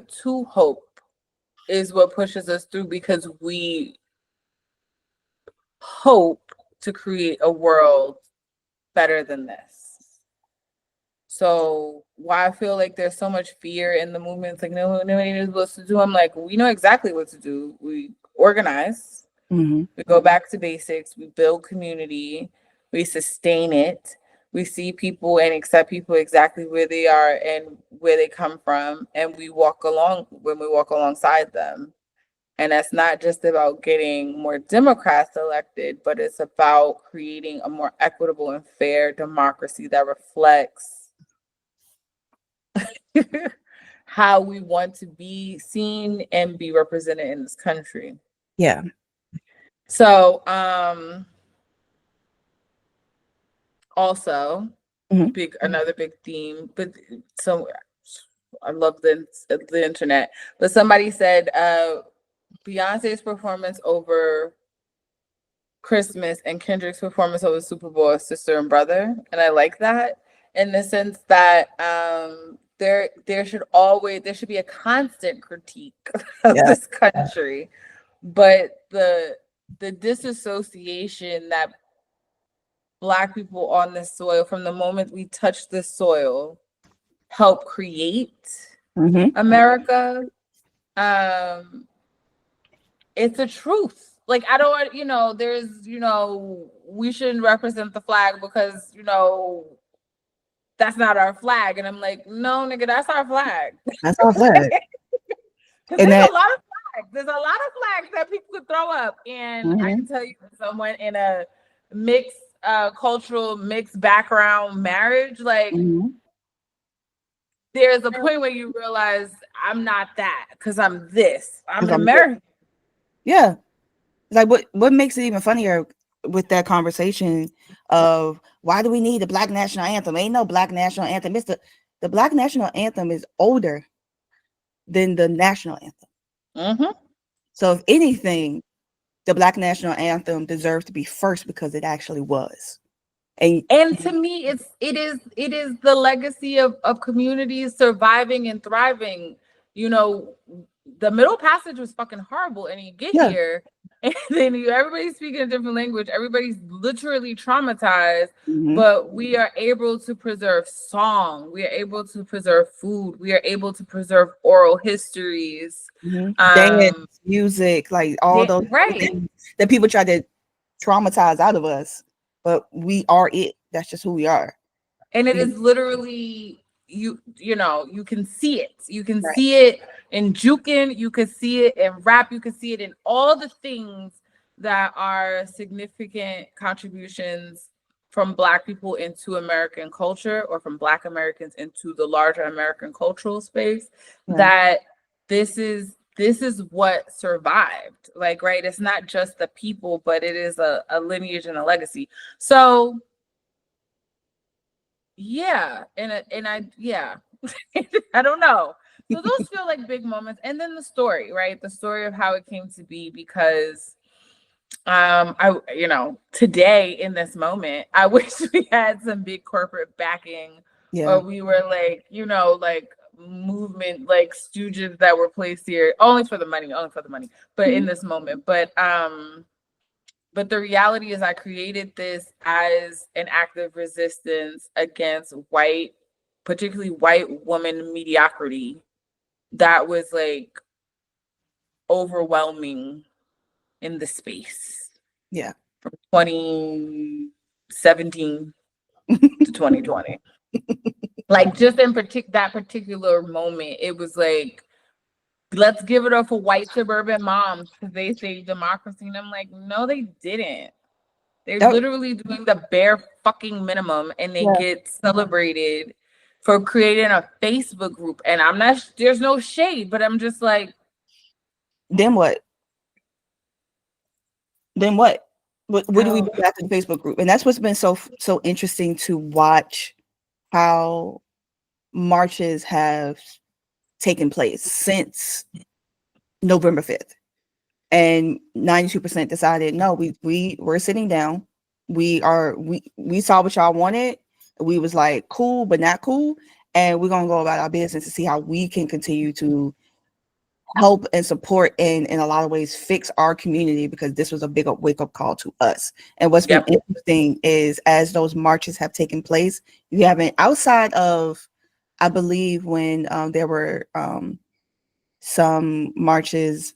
to hope is what pushes us through, because we hope to create a world better than this. So why I feel like there's so much fear in the movement, it's like nobody knows what to do. I'm like, we know exactly what to do. We organize, we go back to basics, we build community, we sustain it, we see people and accept people exactly where they are and where they come from, and we walk alongside them. And that's not just about getting more Democrats elected, but it's about creating a more equitable and fair democracy that reflects how we want to be seen and be represented in this country. Yeah. So, also another big theme, but so I love the internet. But somebody said Beyonce's performance over Christmas and Kendrick's performance over Super Bowl are sister and brother, and I like that in the sense that there should be a constant critique of this country, but the disassociation that Black people on this soil, from the moment we touch this soil, help create America. It's a truth. Like, I don't, there's, we shouldn't represent the flag because, that's not our flag. And I'm like, no, nigga, that's our flag. That's our flag. And there's a lot of flags. There's a lot of flags that people could throw up. And I can tell you, someone in a mixed cultural, mixed background marriage, like, there's a point where you realize I'm not that because I'm this. I'm an American. Yeah. Like, what makes it even funnier with that conversation of why do we need a Black national anthem? Ain't no Black national anthem. It's the Black national anthem is older than the national anthem. So if anything, the Black national anthem deserves to be first because it actually was. And to me, it is the legacy of communities surviving and thriving. The Middle Passage was fucking horrible, and you get here, and then everybody's speaking a different language. Everybody's literally traumatized, but we are able to preserve song. We are able to preserve food. We are able to preserve oral histories, dance, music, like all those things that people try to traumatize out of us. But we are it. That's just who we are. And it is literally, you can see it. You can see it in juking. You can see it in rap. You can see it in all the things that are significant contributions from Black people into American culture, or from Black Americans into the larger American cultural space. That this is what survived. Like, right, it's not just the people, but it is a lineage and a legacy. So I I don't know. So those feel like big moments. And then the story, right? The story of how it came to be, because today in this moment, I wish we had some big corporate backing, or we were like, like movement, like stooges that were placed here only for the money, but in this moment. But the reality is I created this as an act of resistance against particularly white woman mediocrity that was like overwhelming in the space. Yeah. From 2017 to 2020. Like, just in that particular moment, it was like, let's give it up for white suburban moms because they saved democracy. And I'm like, no, they didn't. They're literally doing the bare fucking minimum, and they get celebrated for creating a Facebook group. And there's no shade, but I'm just like, then what? What do we do after the Facebook group? And that's what's been so interesting to watch, how marches have taken place since November 5th. And 92% decided, no, we're sitting down. We saw what y'all wanted. We was like, cool, but not cool. And we're going to go about our business to see how we can continue to help and support and in a lot of ways fix our community, because this was a big wake up call to us. And what's been Yep. interesting is as those marches have taken place, you haven't, outside of, I believe when there were some marches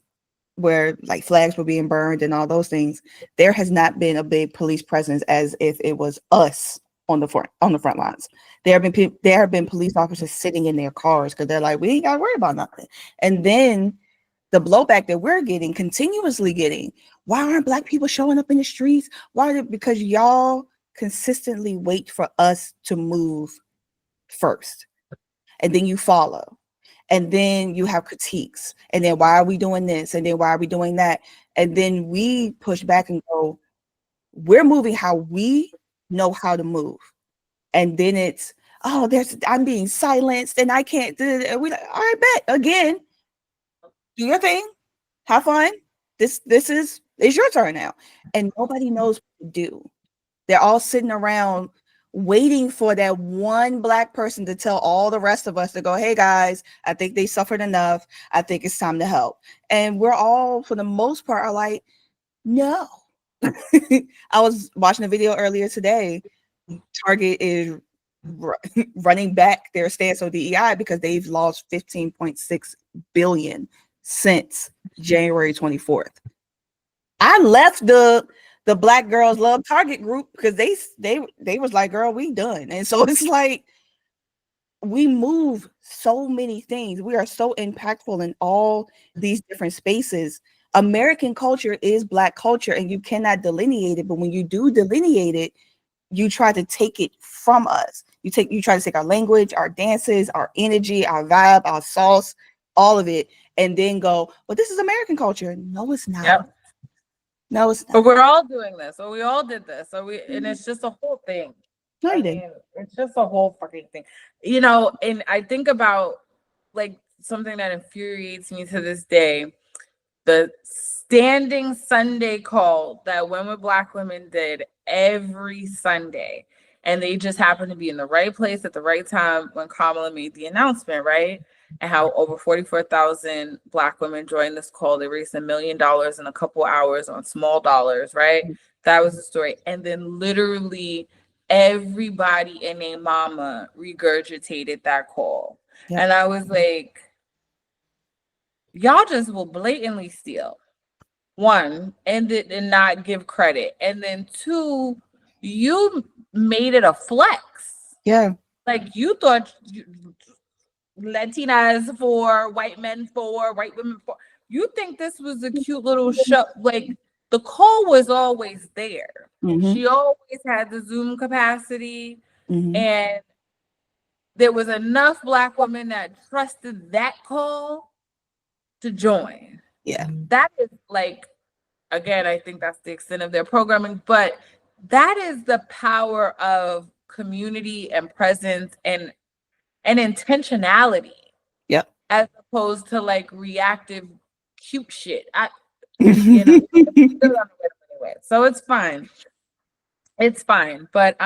where like flags were being burned and all those things, there has not been a big police presence as if it was us on the front lines. There have been police officers sitting in their cars because they're like, we ain't got to worry about nothing. And then the blowback that we're getting, continuously getting, why aren't Black people showing up in the streets? Because y'all consistently wait for us to move first, and then you follow, and then you have critiques, and then why are we doing this, and then why are we doing that, and then we push back and go, we're moving how we know how to move. And then it's, oh, I'm being silenced and I can't do it. And we like, all right, bet, again, do your thing, have fun. This is it's your turn now. And nobody knows what to do. They're all sitting around waiting for that one Black person to tell all the rest of us to go, hey guys, I think they suffered enough. I think it's time to help. And we're all, for the most part, are like, no. I was watching a video earlier today. Target is running back their stance on DEI because they've lost 15.6 billion since January 24th. I left the Black Girls Love Target group because they was like, girl, we done. And so it's like, we move so many things. We are so impactful in all these different spaces. American culture is Black culture, and you cannot delineate it. But when you do delineate it, you try to take it from us. You try to take our language, our dances, our energy, our vibe, our sauce, all of it, and then go, well, this is American culture. No, it's not. Yep. No, it's not. But we're all doing this, or we all did this, and it's just a whole thing. No, I you mean, didn't. it's just a whole fucking thing, and I think about like something that infuriates me to this day, the standing Sunday call that Women Black Women did every Sunday. And they just happened to be in the right place at the right time when Kamala made the announcement, right? And how over 44,000 Black women joined this call. They raised $1 million in a couple hours on small dollars, right? That was the story. And then literally everybody and their mama regurgitated that call. Yep. And I was like, y'all just will blatantly steal. One, and not give credit. And then two, you made it a flex. Yeah. Like you thought Latinas for, white men for, white women for. You think this was a cute little show. Like the call was always there. Mm-hmm. She always had the Zoom capacity. Mm-hmm. And there was enough Black women that trusted that call to join. Yeah. That is like, again, I think that's the extent of their programming, but that is the power of community and presence and intentionality. Yep. As opposed to like reactive cute shit. Anyway, so it's fine. It's fine. But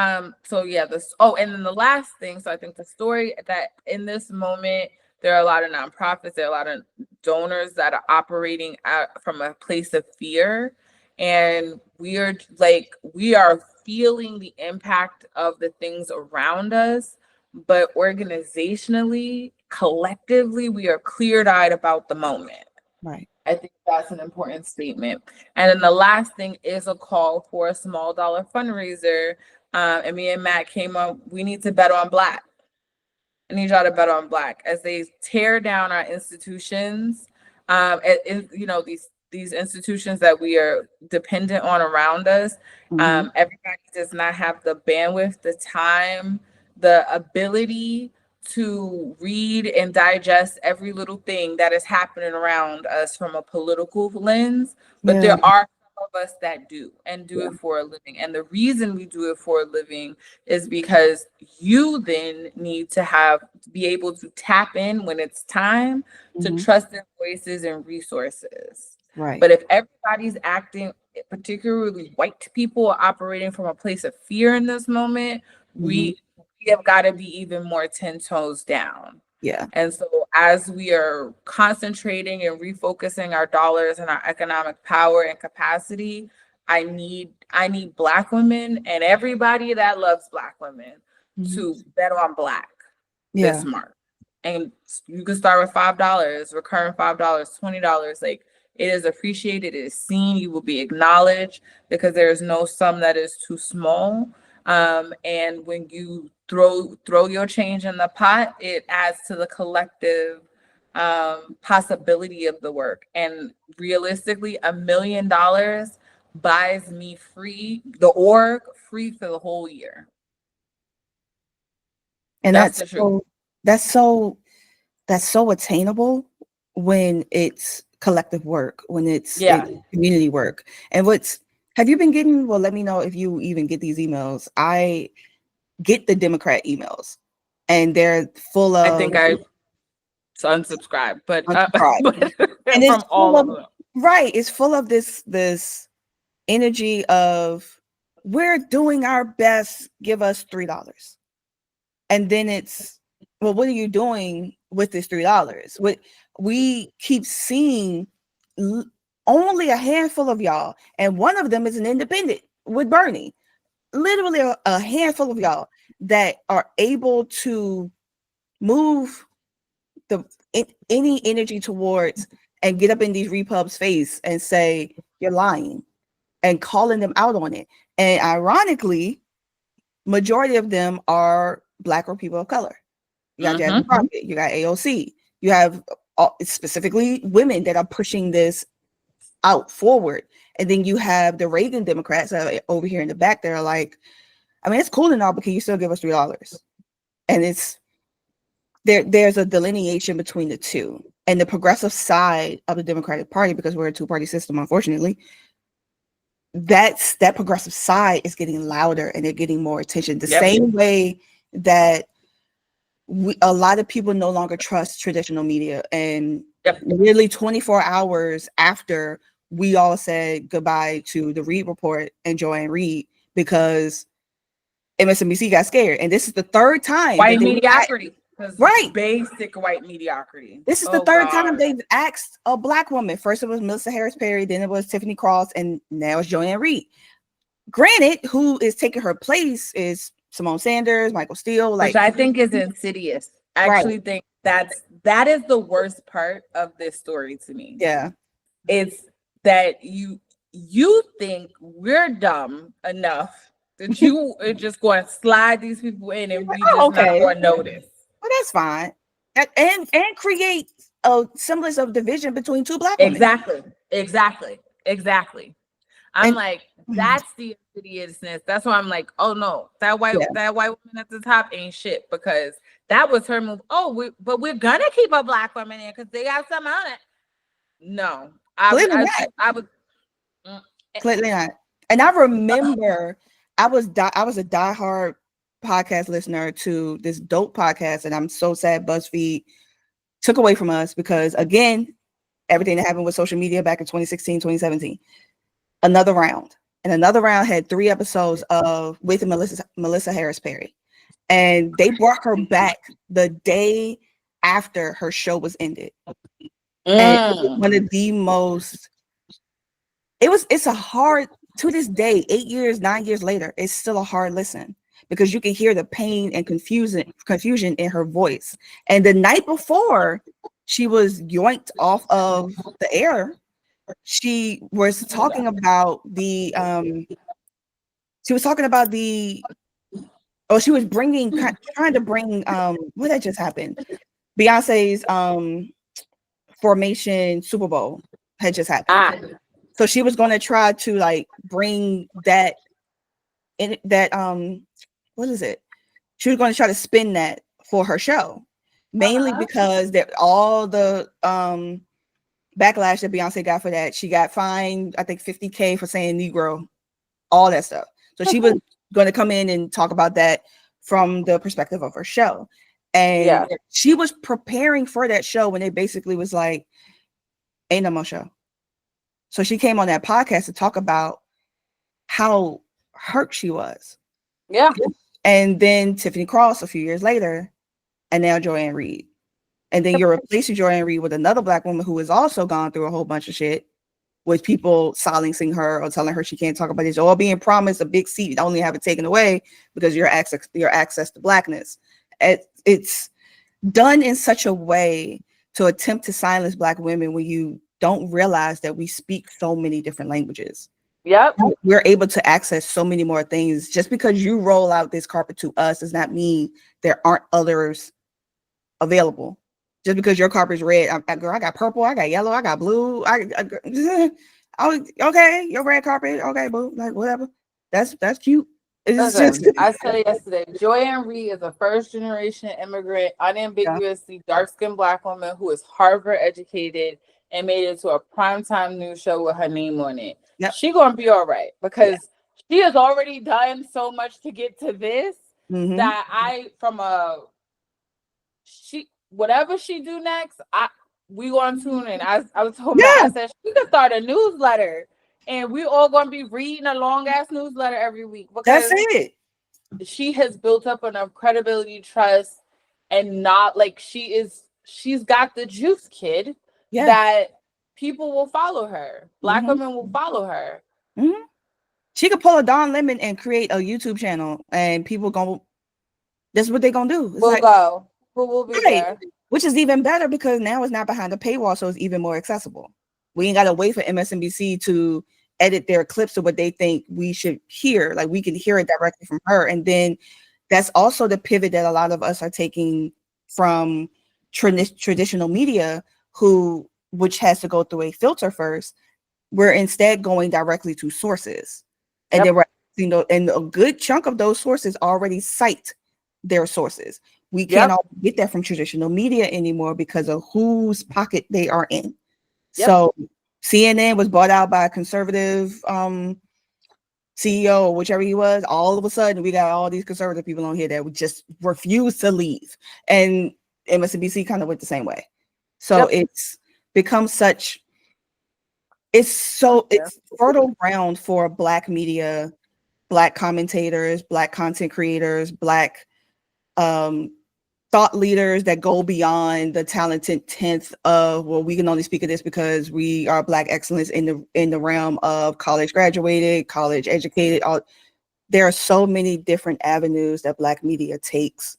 so yeah, and then the last thing, so I think the story that in this moment, there are a lot of nonprofits, there are a lot of donors that are operating from a place of fear. And we are feeling the impact of the things around us, but organizationally, collectively, we are clear-eyed about the moment. Right. I think that's an important statement. And then the last thing is a call for a small dollar fundraiser. And me and Matt came up, we need to bet on Black. I need y'all to bet on Black as they tear down our institutions. These institutions that we are dependent on around us. Mm-hmm. Everybody does not have the bandwidth, the time, the ability to read and digest every little thing that is happening around us from a political lens, but there are some of us that do it for a living. And the reason we do it for a living is because you then need to be able to tap in when it's time to trust their voices and resources. Right. But if everybody's acting, particularly white people, are operating from a place of fear in this moment, we have got to be even more 10 toes down. Yeah. And so as we are concentrating and refocusing our dollars and our economic power and capacity, I need Black women and everybody that loves Black women to bet on Black Yeah. this March. And you can start with $5, recurring $5, $20. Like, it is appreciated, it is seen, you will be acknowledged, because there is no sum that is too small. And when you throw your change in the pot, it adds to the collective possibility of the work. And realistically, $1 million buys me the org free for the whole year. And That's the truth. that's so attainable when it's collective work, when it's community work. And have you been getting, well, let me know if you even get these emails. I get the Democrat emails, and they're full of, I think I unsubscribed, but and it's from all of them. Right. It's full of this energy of, we're doing our best, give us $3. And then it's, well, what are you doing with this $3? We keep seeing only a handful of y'all, and one of them is an independent with Bernie. Literally a handful of y'all that are able to move any energy towards and get up in these repubs' face and say you're lying and calling them out on it. And ironically, majority of them are Black or people of color. You got Jasmine Crockett, you got AOC, you have specifically women that are pushing this out forward. And then you have the Reagan Democrats over here in the back that are like, I mean, it's cool and all, but can you still give us $3? And it's there's a delineation between the two. And the progressive side of the Democratic Party, because we're a two-party system, unfortunately, that progressive side is getting louder and they're getting more attention. The same way that a lot of people no longer trust traditional media. And nearly 24 hours after we all said goodbye to the Reid Report and Joanne Reid, because MSNBC got scared. And this is the third time. White mediocrity. Right. Basic white mediocrity. This is the third time they've asked a Black woman. First it was Melissa Harris Perry, then it was Tiffany Cross, and now it's Joanne Reid. Granted, who is taking her place is Simone Sanders, Michael Steele. Which I think is insidious. I actually think that is the worst part of this story to me. Yeah. It's that you think we're dumb enough that you are just going to slide these people in and we just not going to notice. Well, that's fine. And create a semblance of division between two Black women. Exactly. I'm like, that's the insidiousness. That's why I'm like, oh no, that white woman at the top ain't shit, because that was her move. Oh, but we're gonna keep a Black woman in because they got something on it. No, I was clearly not. And I remember I was a diehard podcast listener to this dope podcast, and I'm so sad BuzzFeed took away from us because, again, everything that happened with social media back in 2016, 2017. Another Round had 3 episodes with Melissa Harris Perry, and they brought her back the day after her show was ended. And one of the most, it's a hard, to this day, 8 years, 9 years later, it's still a hard listen, because you can hear the pain and confusion in her voice. And the night before she was yoinked off of the air, she was talking about she was trying to bring what had just happened. Beyonce's Formation Super Bowl had just happened. So she was going to try to like bring that what is it? She was going to try to spin that for her show, mainly because all the backlash that Beyonce got for that. She got fined, I think, $50,000 for saying Negro, all that stuff. So she was going to come in and talk about that from the perspective of her show. And she was preparing for that show when it basically was like, ain't no more show. So she came on that podcast to talk about how hurt she was. Yeah. And then Tiffany Cross a few years later, and now Joanne Reid. And then you're replacing Joy Reid with another Black woman who has also gone through a whole bunch of shit, with people silencing her or telling her she can't talk about this, or being promised a big seat, only have it taken away because your access to Blackness. It's done in such a way to attempt to silence Black women when you don't realize that we speak so many different languages. Yep. We're able to access so many more things. Just because you roll out this carpet to us does not mean there aren't others available. Just because your carpet is red, girl, I got purple, I got yellow, I got blue. Okay, your red carpet, okay, boo, like whatever. That's cute. It's Listen, just I said it yesterday. Joy Reid is a first generation immigrant, unambiguously dark skinned Black woman who is Harvard educated and made it to a primetime news show with her name on it. Yep. She gonna be all right because she has already done so much to get to this that whatever she do next, we gonna tune in. I was told I said she could start a newsletter and we all gonna be reading a long ass newsletter every week because that's it. She has built up enough credibility, trust, and not like she's got the juice, kid, that people will follow her. Black women will follow her. She could pull a Don Lemon and create a YouTube channel and people that's what they're gonna do. It's we'll go. We'll be there. Which is even better because now it's not behind a paywall, so it's even more accessible. We ain't gotta wait for MSNBC to edit their clips to what they think we should hear. Like we can hear it directly from her. And then that's also the pivot that a lot of us are taking from traditional media, which has to go through a filter first. We're instead going directly to sources. And then and a good chunk of those sources already cite their sources. We can't all get that from traditional media anymore because of whose pocket they are in. So CNN was bought out by a conservative CEO, whichever he was. All of a sudden, we got all these conservative people on here that would just refuse to leave. And MSNBC kind of went the same way. So it's become it's fertile ground for Black media, Black commentators, Black content creators, Black thought leaders that go beyond the talented 10th of, well, we can only speak of this because we are Black excellence in the realm of college graduated, college educated. There are so many different avenues that Black media takes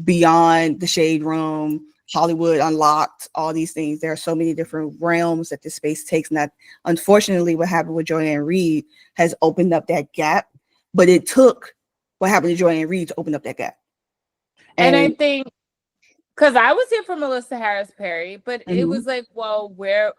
beyond the shade room, Hollywood Unlocked, all these things. There are so many different realms that this space takes. And that, unfortunately, what happened with Joy Reid has opened up that gap. But it took what happened to Joy Reid to open up that gap. And I think, because I was here for Melissa Harris Perry, but it was like, well, where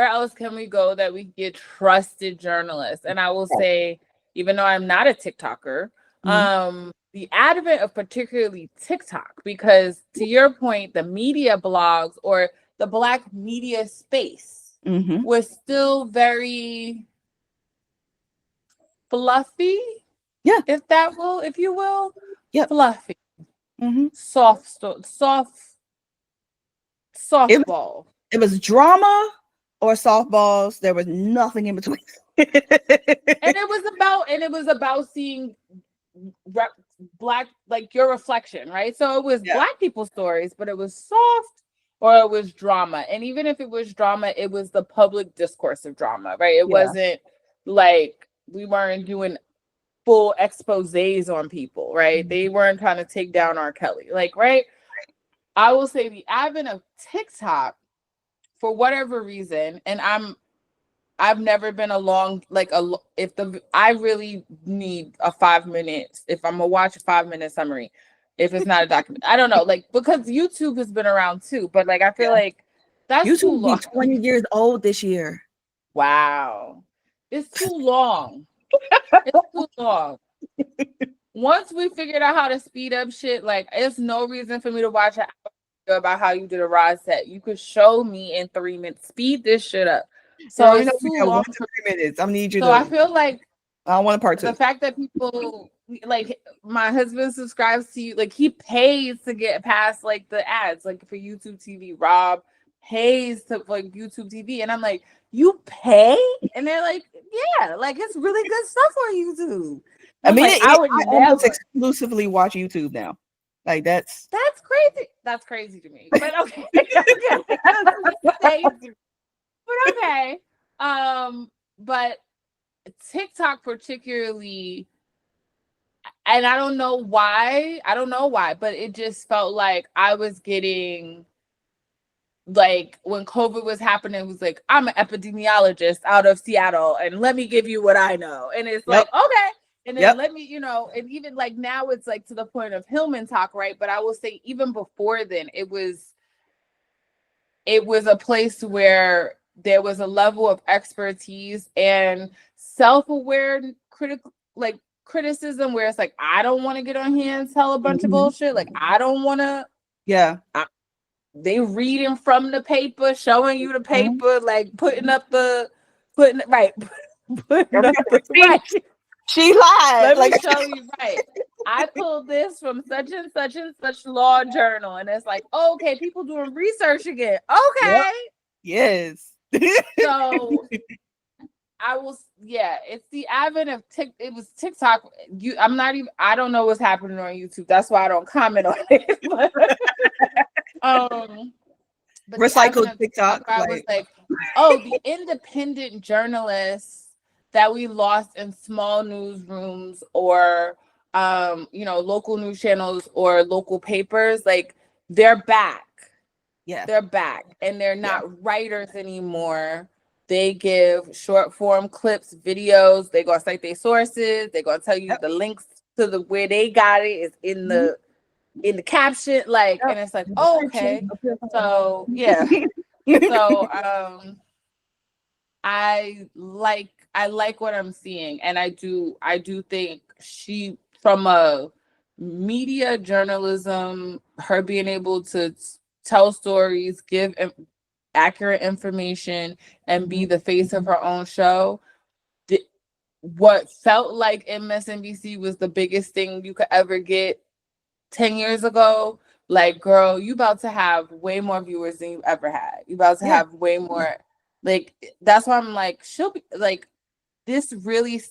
else can we go that we get trusted journalists? And I will say, even though I'm not a TikToker, the advent of particularly TikTok, because to your point, the media blogs or the Black media space was still very fluffy, if you will, fluffy. Softball. It was drama or softballs. There was nothing in between. and it was about seeing Black, like your reflection, right? So it was Black people's stories, but it was soft or it was drama. And even if it was drama, it was the public discourse of drama, right? It wasn't like we weren't doing full exposés on people, right? They weren't trying to take down R. Kelly, like, right? I will say the advent of TikTok, for whatever reason, and I've never been I really need a 5 minutes, if I'm gonna watch a 5-minute summary, if it's not a document, I don't know, like, because YouTube has been around too, but like, I feel like that's YouTube too long. 20 years old this year. Wow. It's too long. It's too long. Once we figured out how to speed up shit, like, it's no reason for me to watch an video about how you did a rod set. You could show me in 3 minutes. Speed this shit up. So it's too long. 1 to 3 minutes. I need you so to. I feel like I want a part two. The fact that people, like, my husband subscribes to you, like, he pays to get past like the ads, like for YouTube TV. Rob pays to like YouTube TV, and I'm like, you pay? And they're like, yeah, like, it's really good stuff on YouTube. I mean, like, I would almost exclusively watch YouTube now. Like that's crazy. That's crazy to me. But okay. Okay. Crazy. But okay. But TikTok particularly, and I don't know why. I don't know why, but it just felt like I was getting, like, when COVID was happening, it was like, I'm an epidemiologist out of Seattle, and let me give you what I know. And it's like, okay. And then let me, and even like now it's like to the point of Hillman talk, right? But I will say even before then, it was a place where there was a level of expertise and self-aware criticism where it's like, I don't want to get on here and tell a bunch of bullshit. Like, I don't want to. Yeah. They reading from the paper, showing you the paper, like putting up right. She lied. Let me show you, right. I pulled this from such and such law journal. And it's like, okay, people doing research again. Okay. Yep. Yes. So it's the advent of it was TikTok. I don't know what's happening on YouTube. That's why I don't comment on it. But recycled TikTok. I was like, oh, the independent journalists that we lost in small newsrooms or local news channels or local papers, like, they're back. Yeah. They're back, and they're not writers anymore. They give short form clips, videos. They're gonna cite their sources. They're gonna tell you the links to where they got it is in the caption, like, and it's like, oh, okay. So yeah. So I like what I'm seeing, and I do think she, from a media journalism, her being able to tell stories, give accurate information, and be the face of her own show. What felt like MSNBC was the biggest thing you could ever get 10 years ago, like, girl, you about to have way more viewers than you ever had. You about to have way more. Like, that's why I'm like, she'll be like, this really,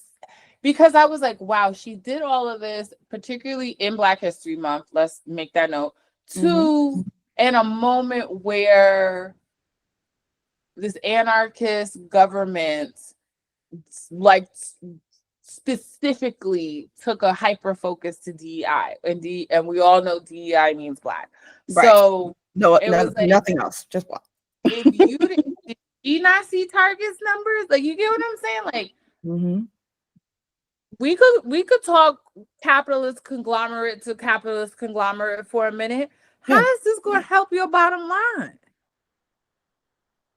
because I was like, wow, she did all of this, particularly in Black History Month. Let's make that note. Two, in a moment where this anarchist government, like, specifically took a hyper focus to DEI, and we all know DEI means Black. Right. So it was like, nothing else, just Black. If you did you not see Target's numbers? Like, you get what I'm saying? Like, we could talk capitalist conglomerate to capitalist conglomerate for a minute. How is this going to help your bottom line?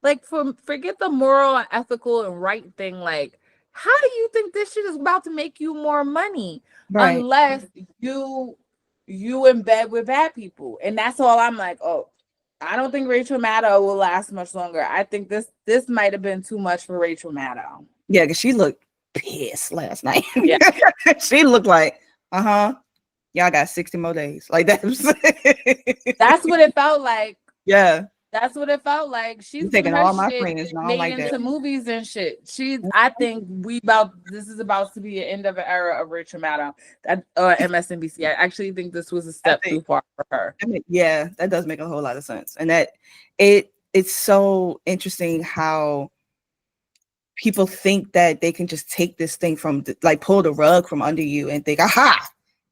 Like, forget the moral and ethical and right thing. Like, how do you think this shit is about to make you more money? Right. Unless you embed with bad people. And that's all. I'm like, oh, I don't think Rachel Maddow will last much longer. I think this might have been too much for Rachel Maddow. Yeah, because she looked pissed last night. Yeah. She looked like, y'all got 60 more days. Like, that's what it felt like. Yeah. That's what it felt like. She's taking all my friends and all like into movies and shit. I think this is about to be the end of an era of Rachel Maddow at MSNBC. I actually think this was a step too far for her. I mean, yeah, that does make a whole lot of sense. And that it's so interesting how people think that they can just take this thing from, like, pull the rug from under you and think, aha,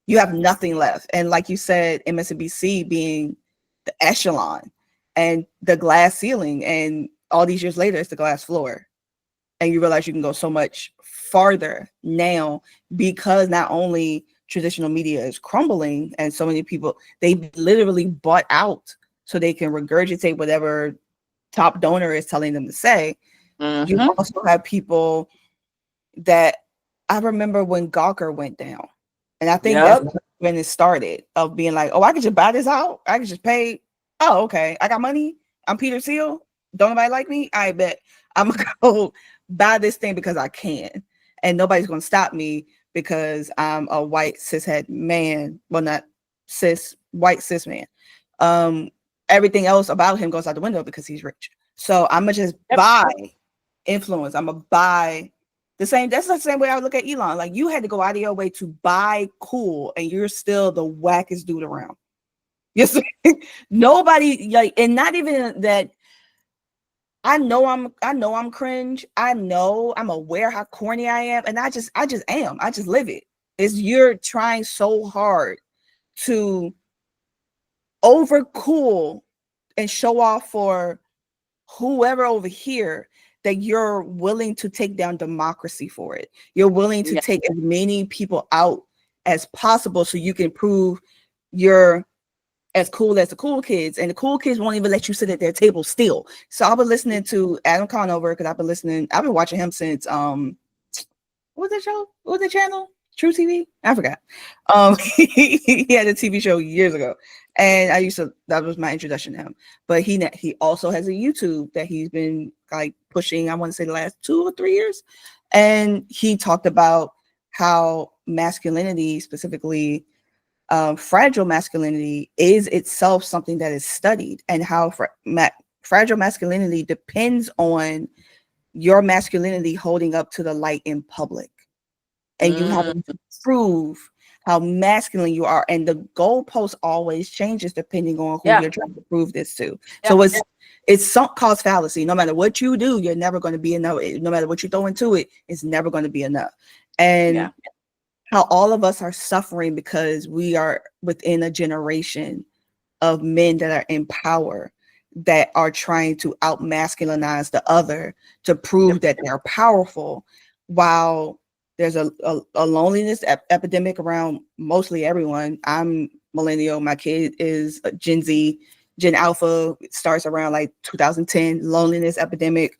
you have nothing left. And like you said, MSNBC being the echelon and the glass ceiling, and all these years later, it's the glass floor. And you realize you can go so much farther now because not only traditional media is crumbling and so many people, they literally bought out so they can regurgitate whatever top donor is telling them to say. You also have people that, I remember when Gawker went down, and I think that's when it started, of being like, oh, I could just buy this out. I could just pay. Oh, okay. I got money. I'm Peter Thiel. Don't nobody like me? I bet I'm gonna go buy this thing because I can. And nobody's gonna stop me because I'm a white cishet man. Well, not cis, white cis man. Everything else about him goes out the window because he's rich. So I'm gonna just buy influence. I'm gonna buy that's the same way I would look at Elon. Like, you had to go out of your way to buy cool, and you're still the wackest dude around. Yes, nobody like, and not even that. I know I'm cringe. I know I'm aware how corny I am, and I just am. I just live it. It's you're trying so hard to overcool and show off for whoever over here that you're willing to take down democracy for it. You're willing to Yeah. take as many people out as possible so you can prove you're as cool as the cool kids, and the cool kids won't even let you sit at their table still. So I've been listening to Adam Conover because I've been watching him since what was that show? What was the channel? True TV? I forgot. He had a TV show years ago, and that was my introduction to him. But he also has a YouTube that he's been like pushing, I want to say the last 2 or 3 years, and he talked about how masculinity, specifically fragile masculinity, is itself something that is studied, and how fragile masculinity depends on your masculinity holding up to the light in public, and you having to prove how masculine you are, and the goalpost always changes depending on who you're trying to prove this to. So it's sunk cost fallacy. No matter what you do, you're never going to be enough. No matter what you throw into it, it's never going to be enough. And how all of us are suffering because we are within a generation of men that are in power that are trying to out masculinize the other to prove that they're powerful, while there's a loneliness epidemic around mostly everyone. I'm millennial. My kid is Gen Z. Gen Alpha starts around like 2010. Loneliness epidemic.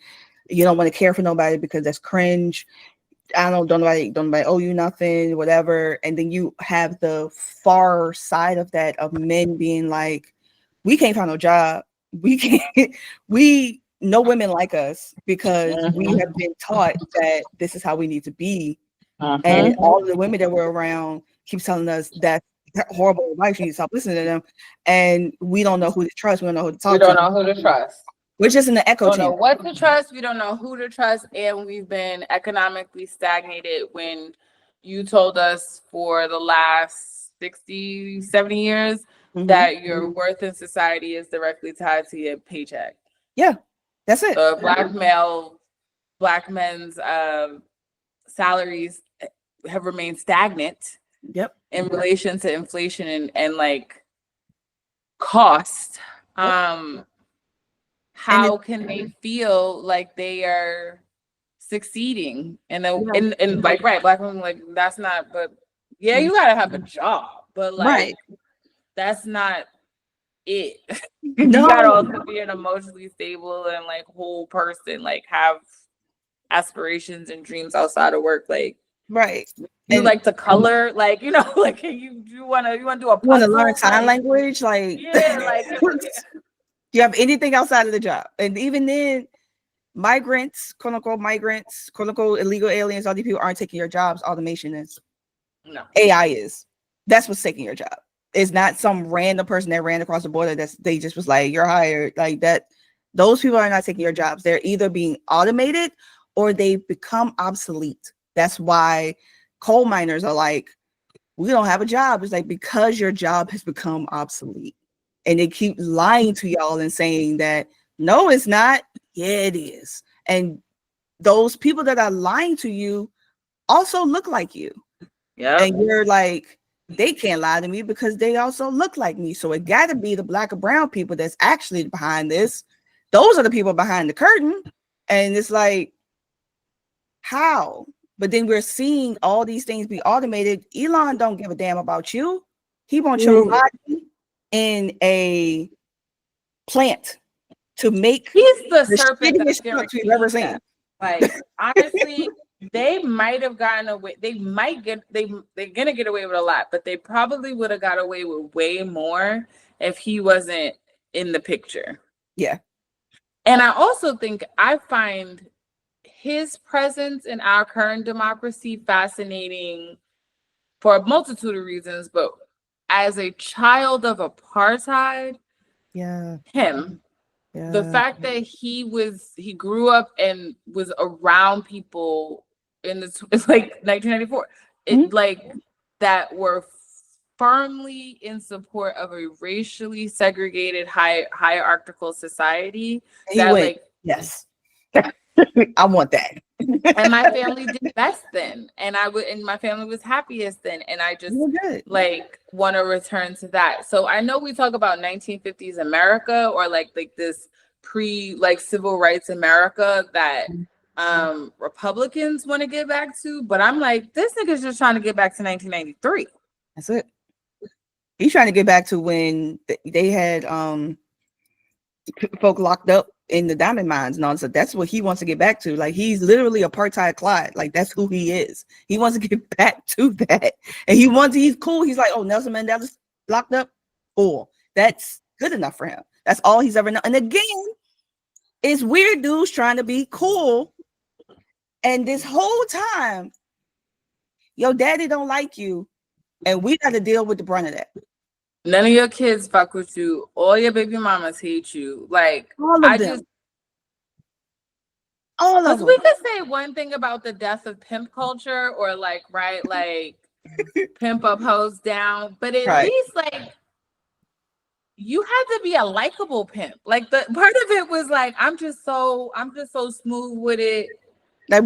You don't want to care for nobody because that's cringe. Don't nobody owe you nothing, whatever. And then you have the far side of that, of men being like, we can't find no job. We no women like us because we have been taught that this is how we need to be. And all of the women that we're around keep telling us that horrible advice. You need to stop listening to them. And we don't know who to trust. We don't know who to talk to. We don't know who to trust. We're just in the echo We don't chamber. know what to trust. We don't know who to trust. And we've been economically stagnated when you told us for the last 60, 70 years that your worth in society is directly tied to your paycheck. Yeah, that's it. So black men's salaries have remained stagnant in relation to inflation and like cost. How can they feel like they are succeeding? And like, right, black women, like, that's not, but yeah, you gotta have a job, but like, that's not it. You gotta also be an emotionally stable and like whole person, like have aspirations and dreams outside of work, like you like to color, like, you know, like you want to do a puzzle, you want to learn sign language, like like you have anything outside of the job. And even then, migrants, quote unquote migrants, quote unquote illegal aliens, all these people aren't taking your jobs. Automation is. No. AI is. That's what's taking your job. It's not some random person that ran across the border they just was like, you're hired. Like that. Those people are not taking your jobs. They're either being automated or they've become obsolete. That's why coal miners are like, we don't have a job. It's like, because your job has become obsolete. And they keep lying to y'all and saying that, no, it's not. Yeah, it is. And those people that are lying to you also look like you. Yeah. And you're like, they can't lie to me because they also look like me. So it got to be the black or brown people that's actually behind this. Those are the people behind the curtain. And it's like, how? But then we're seeing all these things be automated. Elon don't give a damn about you. He wants your body in a plant to make. He's the serpent that's we've ever seen. Like, honestly, they might have gotten away. They're gonna get away with a lot, but they probably would have got away with way more if he wasn't in the picture. Yeah. And I also think I find his presence in our current democracy fascinating for a multitude of reasons, but as a child of apartheid, the fact that he grew up and was around people in it's like 1994, like that were firmly in support of a racially segregated hierarchical society He that went, like yes. I want that. and my family did best then, and my family was happiest then, and I just Good. like want to return to that. So I know we talk about 1950s America, or like this pre like civil rights America that Republicans want to get back to, but I'm like, this nigga's just trying to get back to 1993. That's it. He's trying to get back to when they had folk locked up in the diamond mines and all that. That's what he wants to get back to. Like, he's literally apartheid Clyde. Like, that's who he is. He wants to get back to that. And he's cool. He's like, oh, Nelson Mandela's locked up. Cool. That's good enough for him. That's all he's ever known. And again, it's weird dudes trying to be cool. And this whole time, your daddy don't like you. And we got to deal with the brunt of that. None of your kids fuck with you. All your baby mamas hate you. Like, all of them. All of them. We could say one thing about the death of pimp culture, or like, right, like pimp up, hoes down, but at least like you had to be a likable pimp. Like, the part of it was like, I'm just so smooth with it. Like,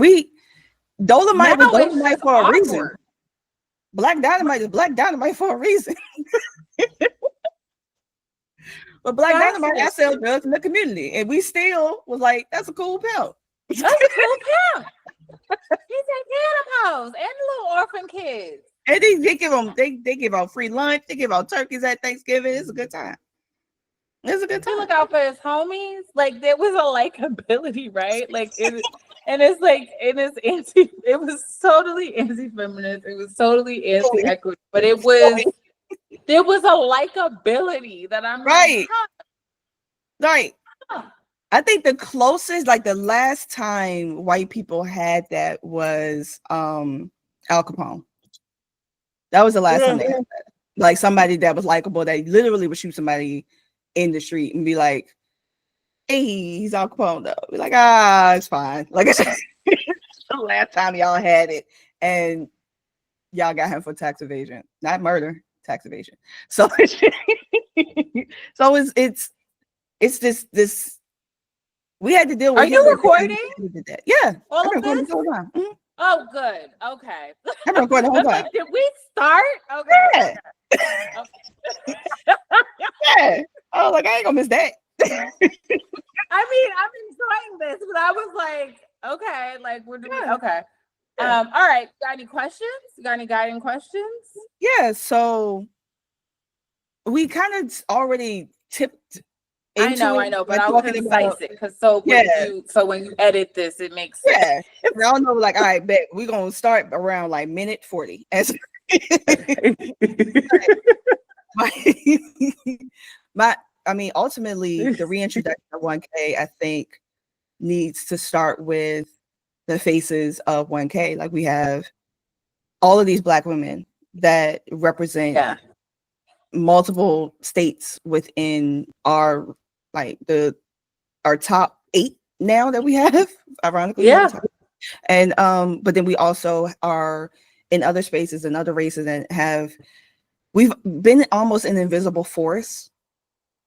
Dolomite was Dolomite for a reason. Black Dynamite is Black Dynamite for a reason. But Black Dynamite, I sell drugs in the community, and we still was like, that's a cool pimp. That's a cool pimp. He take care of them hoes and the little orphan kids. And they give out free lunch. They give out turkeys at Thanksgiving. It's a good time. It's a good time. He look out for his homies. Like, there was a likability, right? Like, and it's like, it was totally anti-feminist. It was totally anti-equity, but there was a likability that I'm right. Like, I think the closest, like the last time white people had that was Al Capone. That was the last time they had that. Like, somebody that was likable, that literally would shoot somebody in the street and be like, hey, he's Al Capone though. Be like, it's fine. Like, it's the last time y'all had it, and y'all got him for tax evasion, not murder, tax evasion. So so it's this we had to deal with. Are you recording? Yeah. All of this? Mm-hmm. Oh, good. Okay. I'm recording the whole time. Like, did we start? Okay. Yeah. Okay. Yeah. I was like, I ain't gonna miss that. I mean, I'm enjoying this, but I was like, okay, like, we're doing okay. Yeah. All right. Got any questions? You got any guiding questions? Yeah, so we kind of already tipped into I know, but I'll concise it, because when you edit this, it makes sense. Yeah. I don't know, like, all right, bet we're gonna start around like minute 40. Ultimately, the reintroduction of 1K, I think, needs to start with the faces of 1K. Like, we have all of these Black women that represent multiple states within our top 8 now that we have, ironically. Yeah. And but then we also are in other spaces and other races, and we've been almost an invisible force,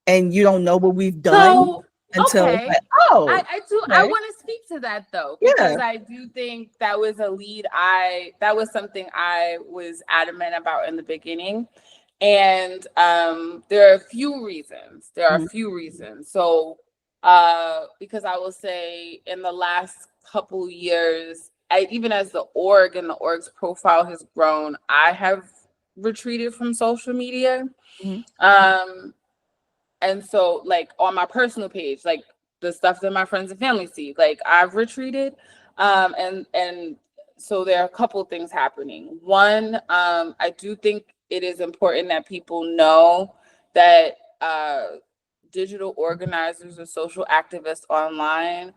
and you don't know what we've done until I want to speak to that though, because I do think that was that was something I was adamant about in the beginning. And there are a few reasons. So because I will say, in the last couple years, even as the org and the org's profile has grown, I have retreated from social media. Mm-hmm. And so, like, on my personal page, like the stuff that my friends and family see, like, I've retreated. And so there are a couple things happening. One, I do think it is important that people know that digital organizers or social activists online,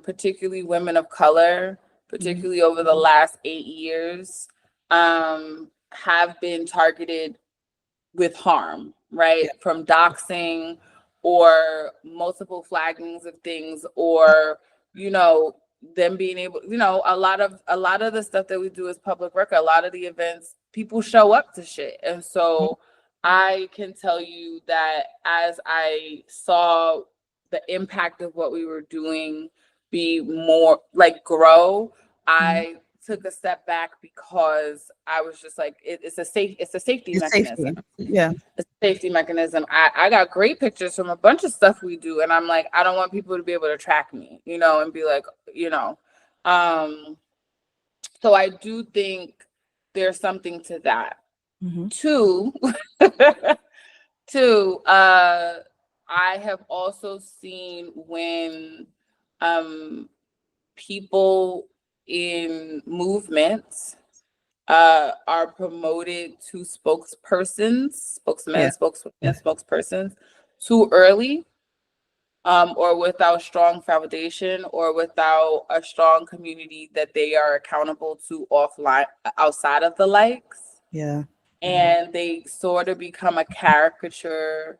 particularly women of color, particularly over the last 8 years, have been targeted with harm, right? Yeah. From doxing or multiple flaggings of things, or, them being able, a lot of the stuff that we do is public record. A lot of the events people show up to shit. And so I can tell you that as I saw the impact of what we were doing be more like grow, I took a step back because I was just like, it's a safety It's mechanism. safety. Yeah. It's a safety mechanism. I got great pictures from a bunch of stuff we do, and I'm like, I don't want people to be able to track me, and be like, so I do think there's something to that. Two, two, I have also seen when people in movements are promoted to spokesmen, spokespersons too early, or without strong foundation, or without a strong community that they are accountable to offline, outside of the likes. Yeah. And they sort of become a caricature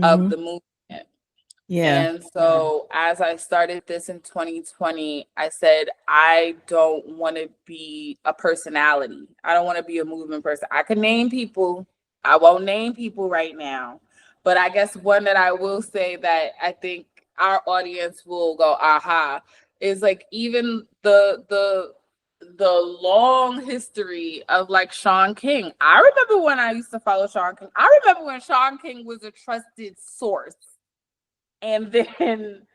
of the movement. Yeah. And so as I started this in 2020, I said, I don't want to be a personality. I don't want to be a movement person. I can name people. I won't name people right now. But I guess one that I will say that I think our audience will go, aha, is like even the long history of like Sean King. I remember when I used to follow Sean King. I remember when Sean King was a trusted source. And then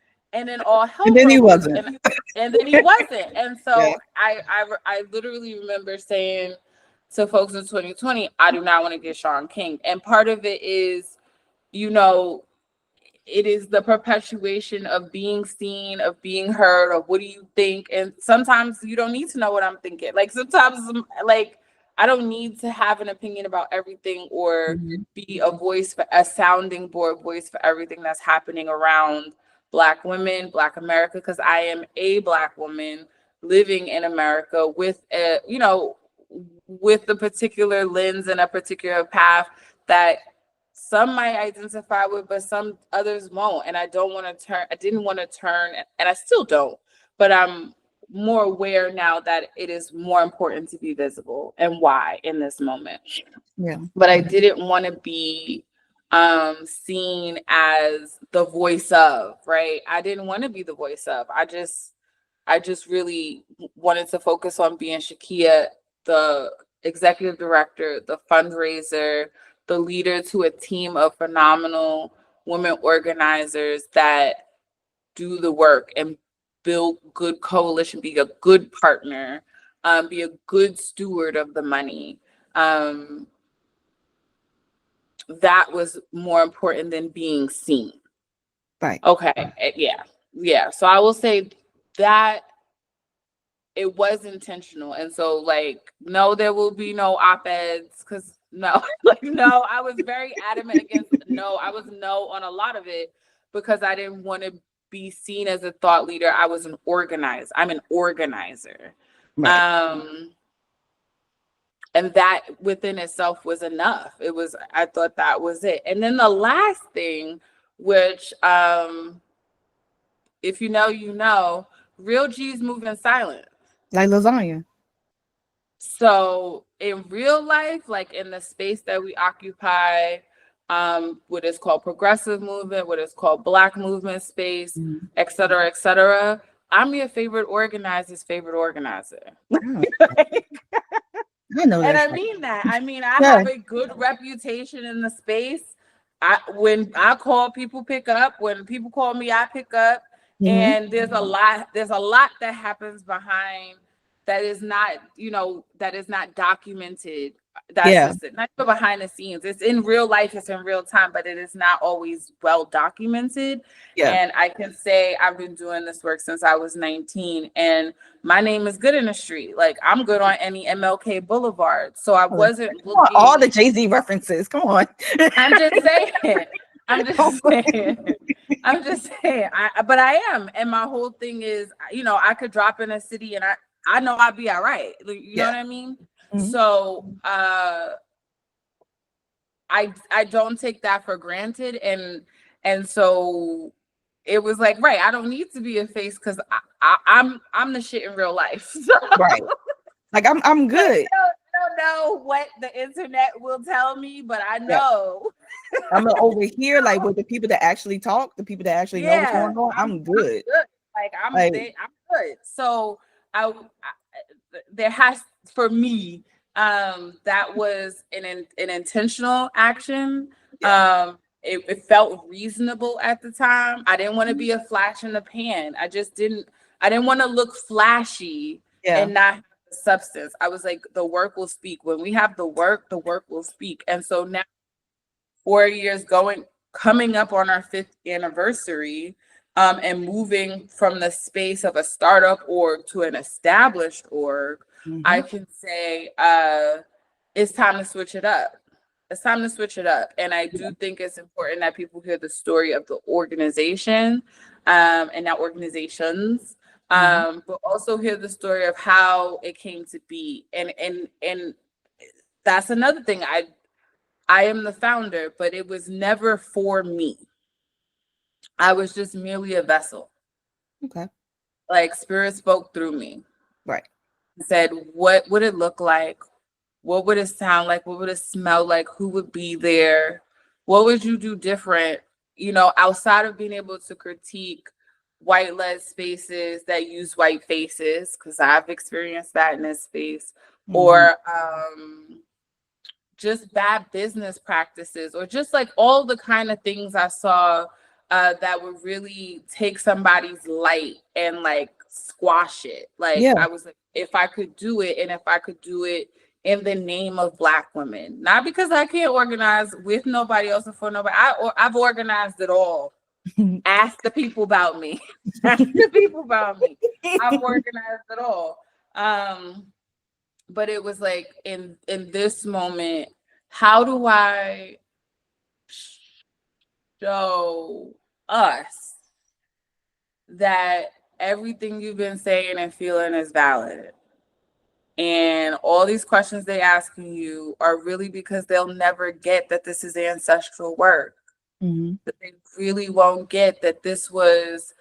all hell And then he broke loose, wasn't. and then he wasn't. And so Yeah. I literally remember saying to folks in 2020, I do not want to get Sean King. And part of it is, it is the perpetuation of being seen, of being heard, of what do you think? And sometimes you don't need to know what I'm thinking. Like sometimes, like, I don't need to have an opinion about everything, or be a sounding board voice for everything that's happening around Black women, Black America, because I am a Black woman living in America with with a particular lens and a particular path that some might identify with, but some others won't. And I didn't want to turn, and I still don't, but I'm more aware now that it is more important to be visible, and why in this moment. Yeah. But I didn't want to be seen as the voice of, right? I didn't want to be the voice of. I just really wanted to focus on being Shakia, the executive director, the fundraiser, the leader to a team of phenomenal women organizers that do the work and build good coalition, be a good partner, be a good steward of the money. That was more important than being seen. Right. Okay. Yeah. So I will say that it was intentional. And so, like, no, there will be no op-eds, because no, no, I was very adamant against I was no on a lot of it, because I didn't want to be seen as a thought leader. I'm an organizer. Right. And that within itself was enough. I thought that was it. And then the last thing, which, if you know, real G's move in silence. Like lasagna. So in real life, like in the space that we occupy, what is called progressive movement, what is called Black movement space, et cetera, I'm your favorite organizer's favorite organizer. Oh. I know And that. I mean that. I mean, I have a good reputation in the space. When I call, people pick up. When people call me, I pick up. And there's a lot that happens behind that is not documented. That's just not behind the scenes. It's in real life, it's in real time, but it is not always well documented. And I can say I've been doing this work since I was 19, and my name is good in the street. Like, I'm good on any MLK Boulevard. So I wasn't looking all the Jay-Z references. Come on. I'm just saying. But I am. And my whole thing is, I could drop in a city and I know I'll be all right. You know what I mean? So I don't take that for granted. And so it was like, right, I don't need to be a face, because I'm the shit in real life. So, right. Like I'm good. know what the internet will tell me, but I Yeah. know. I'm over here, like with the people that actually talk, the people that actually know what's going on. I'm good. Like Like, I'm good. So I there has for me that was an intentional action. yeah. It felt reasonable at the time. I didn't want to be a flash in the pan. I didn't want to look flashy Yeah. and not have the substance. I was like, the work will speak. When we have the work will speak. And so now 4 years coming up on our 5th anniversary, and moving from the space of a startup org to an established org, I can say it's time to switch it up. It's time to switch it up. And I do think it's important that people hear the story of the organization, and not organizations, but also hear the story of how it came to be. And that's another thing. I am the founder, but it was never for me. I was just merely a vessel. Okay. Like spirit spoke through me. Right. Said, what would it look like? What would it sound like? What would it smell like? Who would be there? What would you do different? You know, outside of being able to critique white-led spaces that use white faces, because I've experienced that in this space, or just bad business practices, or just like all the kind of things I saw that would really take somebody's light and like squash it. Like Yeah. I was like, if I could do it, and if I could do it in the name of Black women, not because I can't organize with nobody else or for nobody. I've organized it all. Ask the people about me. Ask the people about me. I've organized it all. But it was like in this moment, how do I show us that everything you've been saying and feeling is valid? And all these questions they asking you are really because they'll never get that this is ancestral work. That they really won't get that this was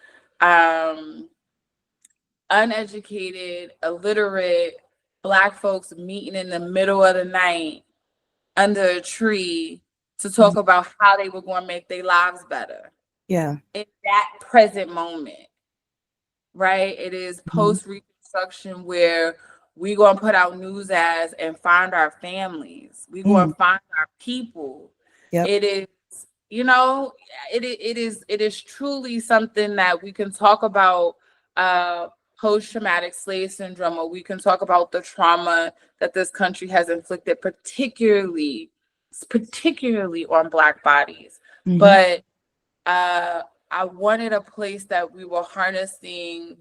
uneducated, illiterate Black folks meeting in the middle of the night under a tree to talk about how they were going to make their lives better. Yeah. In that present moment, right? It is post-Reconstruction where we going to put out news ads and find our families. We going to find our people. Yep. It is, you know, it is truly something that we can talk about post-traumatic slave syndrome, or we can talk about the trauma that this country has inflicted, particularly on Black bodies. But I wanted a place that we were harnessing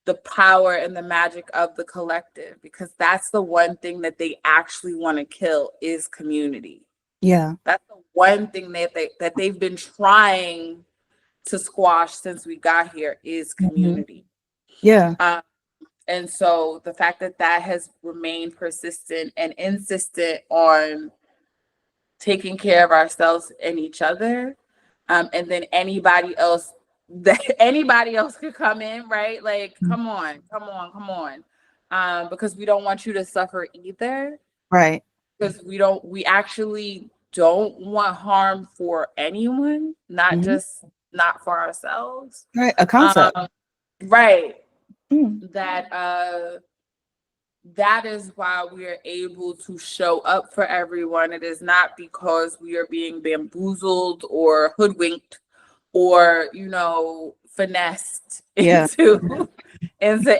the power and the magic of the collective, because that's the one thing that they actually want to kill is community. Yeah. That's the one thing that they've been trying to squash since we got here is community. Yeah. And so the fact that that has remained persistent and insistent on taking care of ourselves and each other, and then anybody else could come in, right? Like, come on. Because we don't want you to suffer either. Right. Because we actually don't want harm for anyone, not for ourselves. Right. A concept. Right. That is why we are able to show up for everyone. It is not because we are being bamboozled or hoodwinked or, finessed into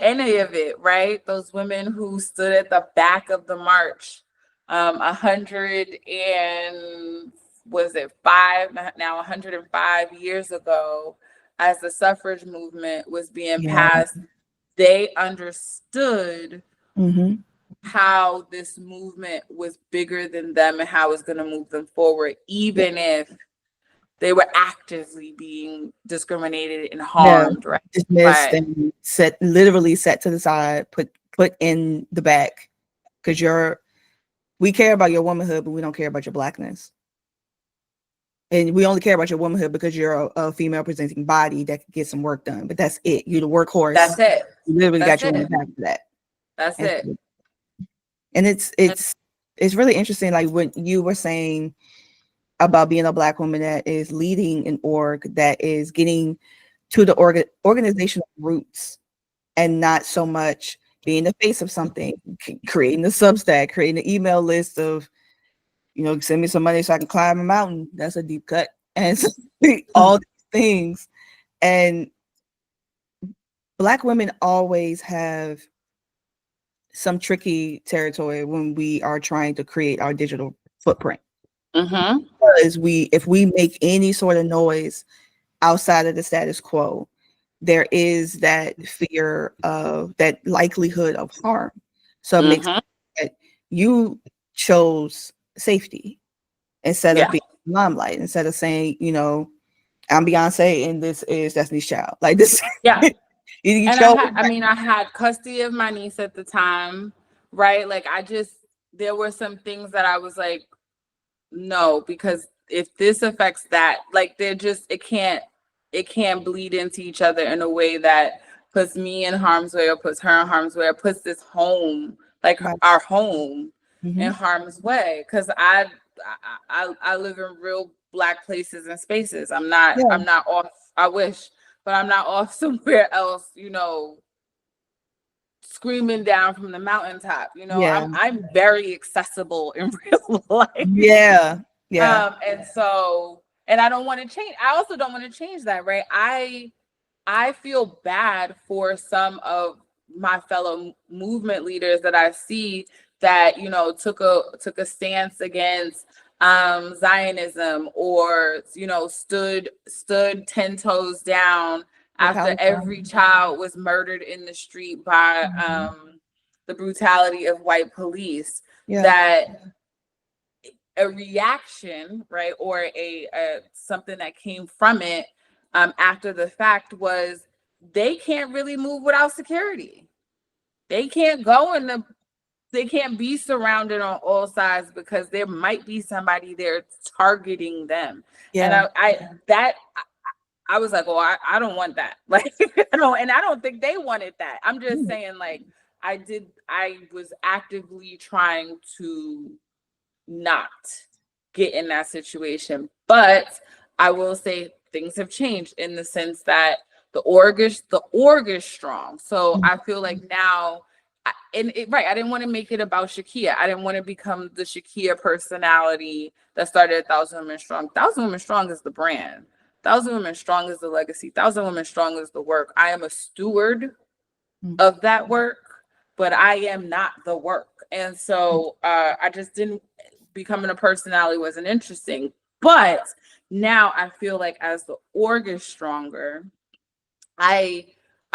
any of it, right? Those women who stood at the back of the march, 105 years ago, as the suffrage movement was being passed, they understood how this movement was bigger than them and how it's going to move them forward, even if they were actively being discriminated and harmed, right? Dismissed and set to the side, put in the back, because we care about your womanhood, but we don't care about your Blackness. And we only care about your womanhood because you're a female presenting body that can get some work done. But that's it. You're the workhorse. That's it. You literally got your woman back for that. That's it. And it's really interesting, like when you were saying about being a Black woman that is leading an org that is getting to the organizational roots and not so much being the face of something, creating the Substack, creating an email list of, send me some money so I can climb a mountain. That's a deep cut. And so, all these things. And Black women always have some tricky territory when we are trying to create our digital footprint. Because if we make any sort of noise outside of the status quo, there is that fear of that likelihood of harm. So it makes that you chose safety instead of being limelight, instead of saying, I'm Beyonce and this is Destiny's Child. Like this. Yeah. you And chose I had custody of my niece at the time, right? Like there were some things that I was like, no, because if this affects that, like it can't bleed into each other in a way that puts me in harm's way or puts her in harm's way or puts this home, like our home, in harm's way. Because I live in real Black places and spaces. I'm not off. I wish, but I'm not off somewhere else, screaming down from the mountaintop. I'm very accessible in real life. Yeah. And I don't want to change. I also don't want to change that, right? I feel bad for some of my fellow movement leaders that I see that, took a stance against Zionism, or, stood 10 toes down after every child was murdered in the street by the brutality of white police. That a reaction, right, or a something that came from it after the fact was they can't really move without security. They can't they can't be surrounded on all sides because there might be somebody there targeting them. And I was like, well, I don't want that. Like, and I don't think they wanted that. I'm just saying, like, I was actively trying to not get in that situation. But I will say things have changed in the sense that the org is strong. So I feel like now, I didn't want to make it about Shakia. I didn't want to become the Shakia personality that started 1,000 Women Strong. 1,000 Women Strong is the brand. 1,000 Women Strong is the legacy. 1,000 Women Strong is the work. I am a steward of that work, but I am not the work. And so I just didn't, becoming a personality wasn't interesting. But now I feel like as the org is stronger, I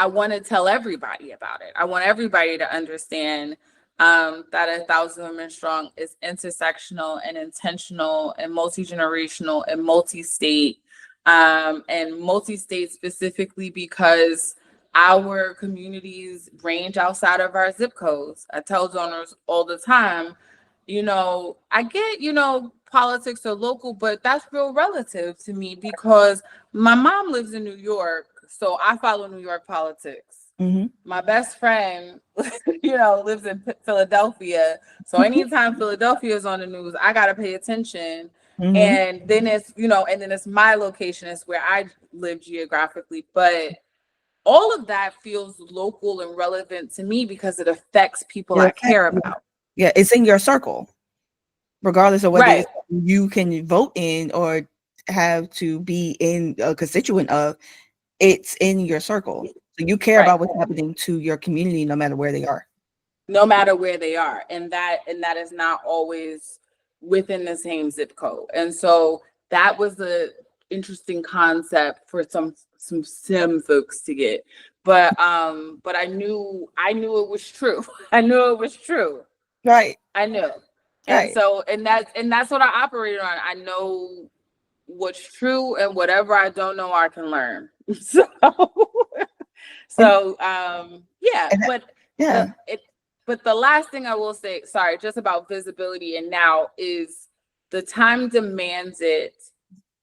want to tell everybody about it. I want everybody to understand that 1,000 Women Strong is intersectional and intentional and multi-generational and multi-state, specifically because our communities range outside of our zip codes. I tell donors all the time, I get, politics are local, but that's real relative to me because my mom lives in New York, so I follow New York politics. My best friend, lives in Philadelphia, so anytime Philadelphia is on the news, I gotta pay attention. And then it's my location, it's where I live geographically, but all of that feels local and relevant to me because it affects people I care about. Yeah, it's in your circle, regardless of whether you can vote in or have to be in a constituent of. It's in your circle, so you care about what's happening to your community, no matter where they are. No matter where they are, and that is not always within the same zip code. And so that was a interesting concept for some folks to get. But I knew it was true. I knew it was true. Right. I knew. And so that's what I operated on. I know what's true, and whatever I don't know, I can learn. But the last thing I will say, sorry, just about visibility and now, is the time demands it,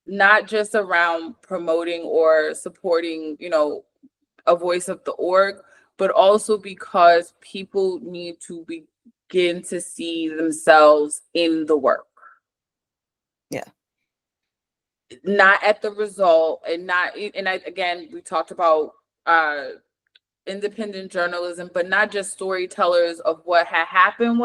not just around promoting or supporting, a voice of the org, but also because people need to be begin to see themselves in the work. Yeah. Not at the result, and again, we talked about independent journalism, but not just storytellers of what had happened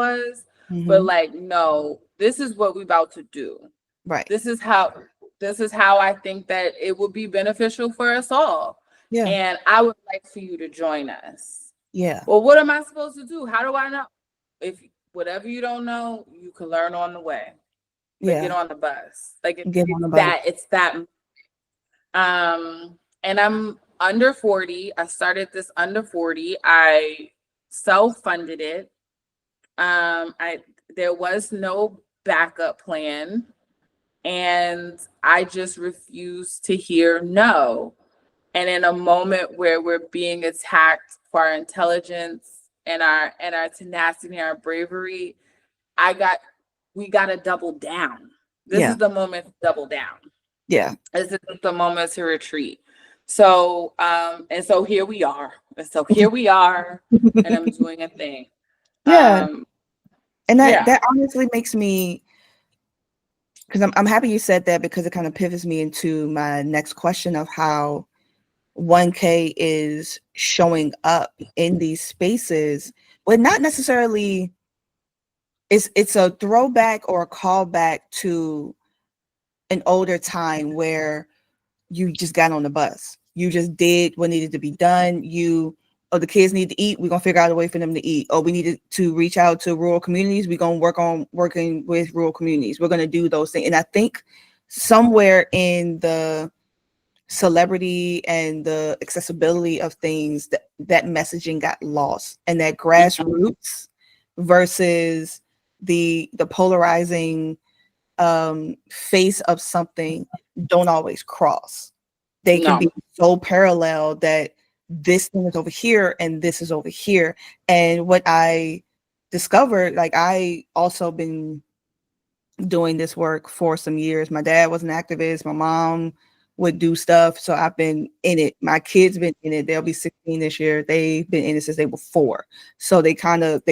but like, no, this is what we're about to do. Right. This is how I think that it would be beneficial for us all. Yeah. And I would like for you to join us. Yeah. Well, what am I supposed to do? How do I know? If whatever you don't know, you can learn on the way. Like, get on the bus. Like, it's that. And I'm under 40. I started this under 40. I self-funded it. There was no backup plan, and I just refused to hear no. And in a moment where we're being attacked for our intelligence and our tenacity and our bravery, we got to double down. This is the moment to double down. Yeah. This is the moment to retreat. So, and so here we are. And I'm doing a thing. Yeah. And that honestly makes me, because I'm happy you said that, because it kind of pivots me into my next question of how 1K is showing up in these spaces, but not necessarily, it's a throwback or a callback to an older time where you just got on the bus. You just did what needed to be done. The kids need to eat. We're going to figure out a way for them to eat. We needed to reach out to rural communities. We're going to work on working with rural communities. We're going to do those things. And I think somewhere in the celebrity and the accessibility of things, that messaging got lost, and that grassroots versus the polarizing face of something don't always cross. They can be so parallel that this thing is over here and this is over here. And what I discovered, like, I also been doing this work for some years. My dad was an activist. My mom would do stuff. So I've been in it. My kids been in it. They'll be 16 this year. They've been in it since they were 4. So they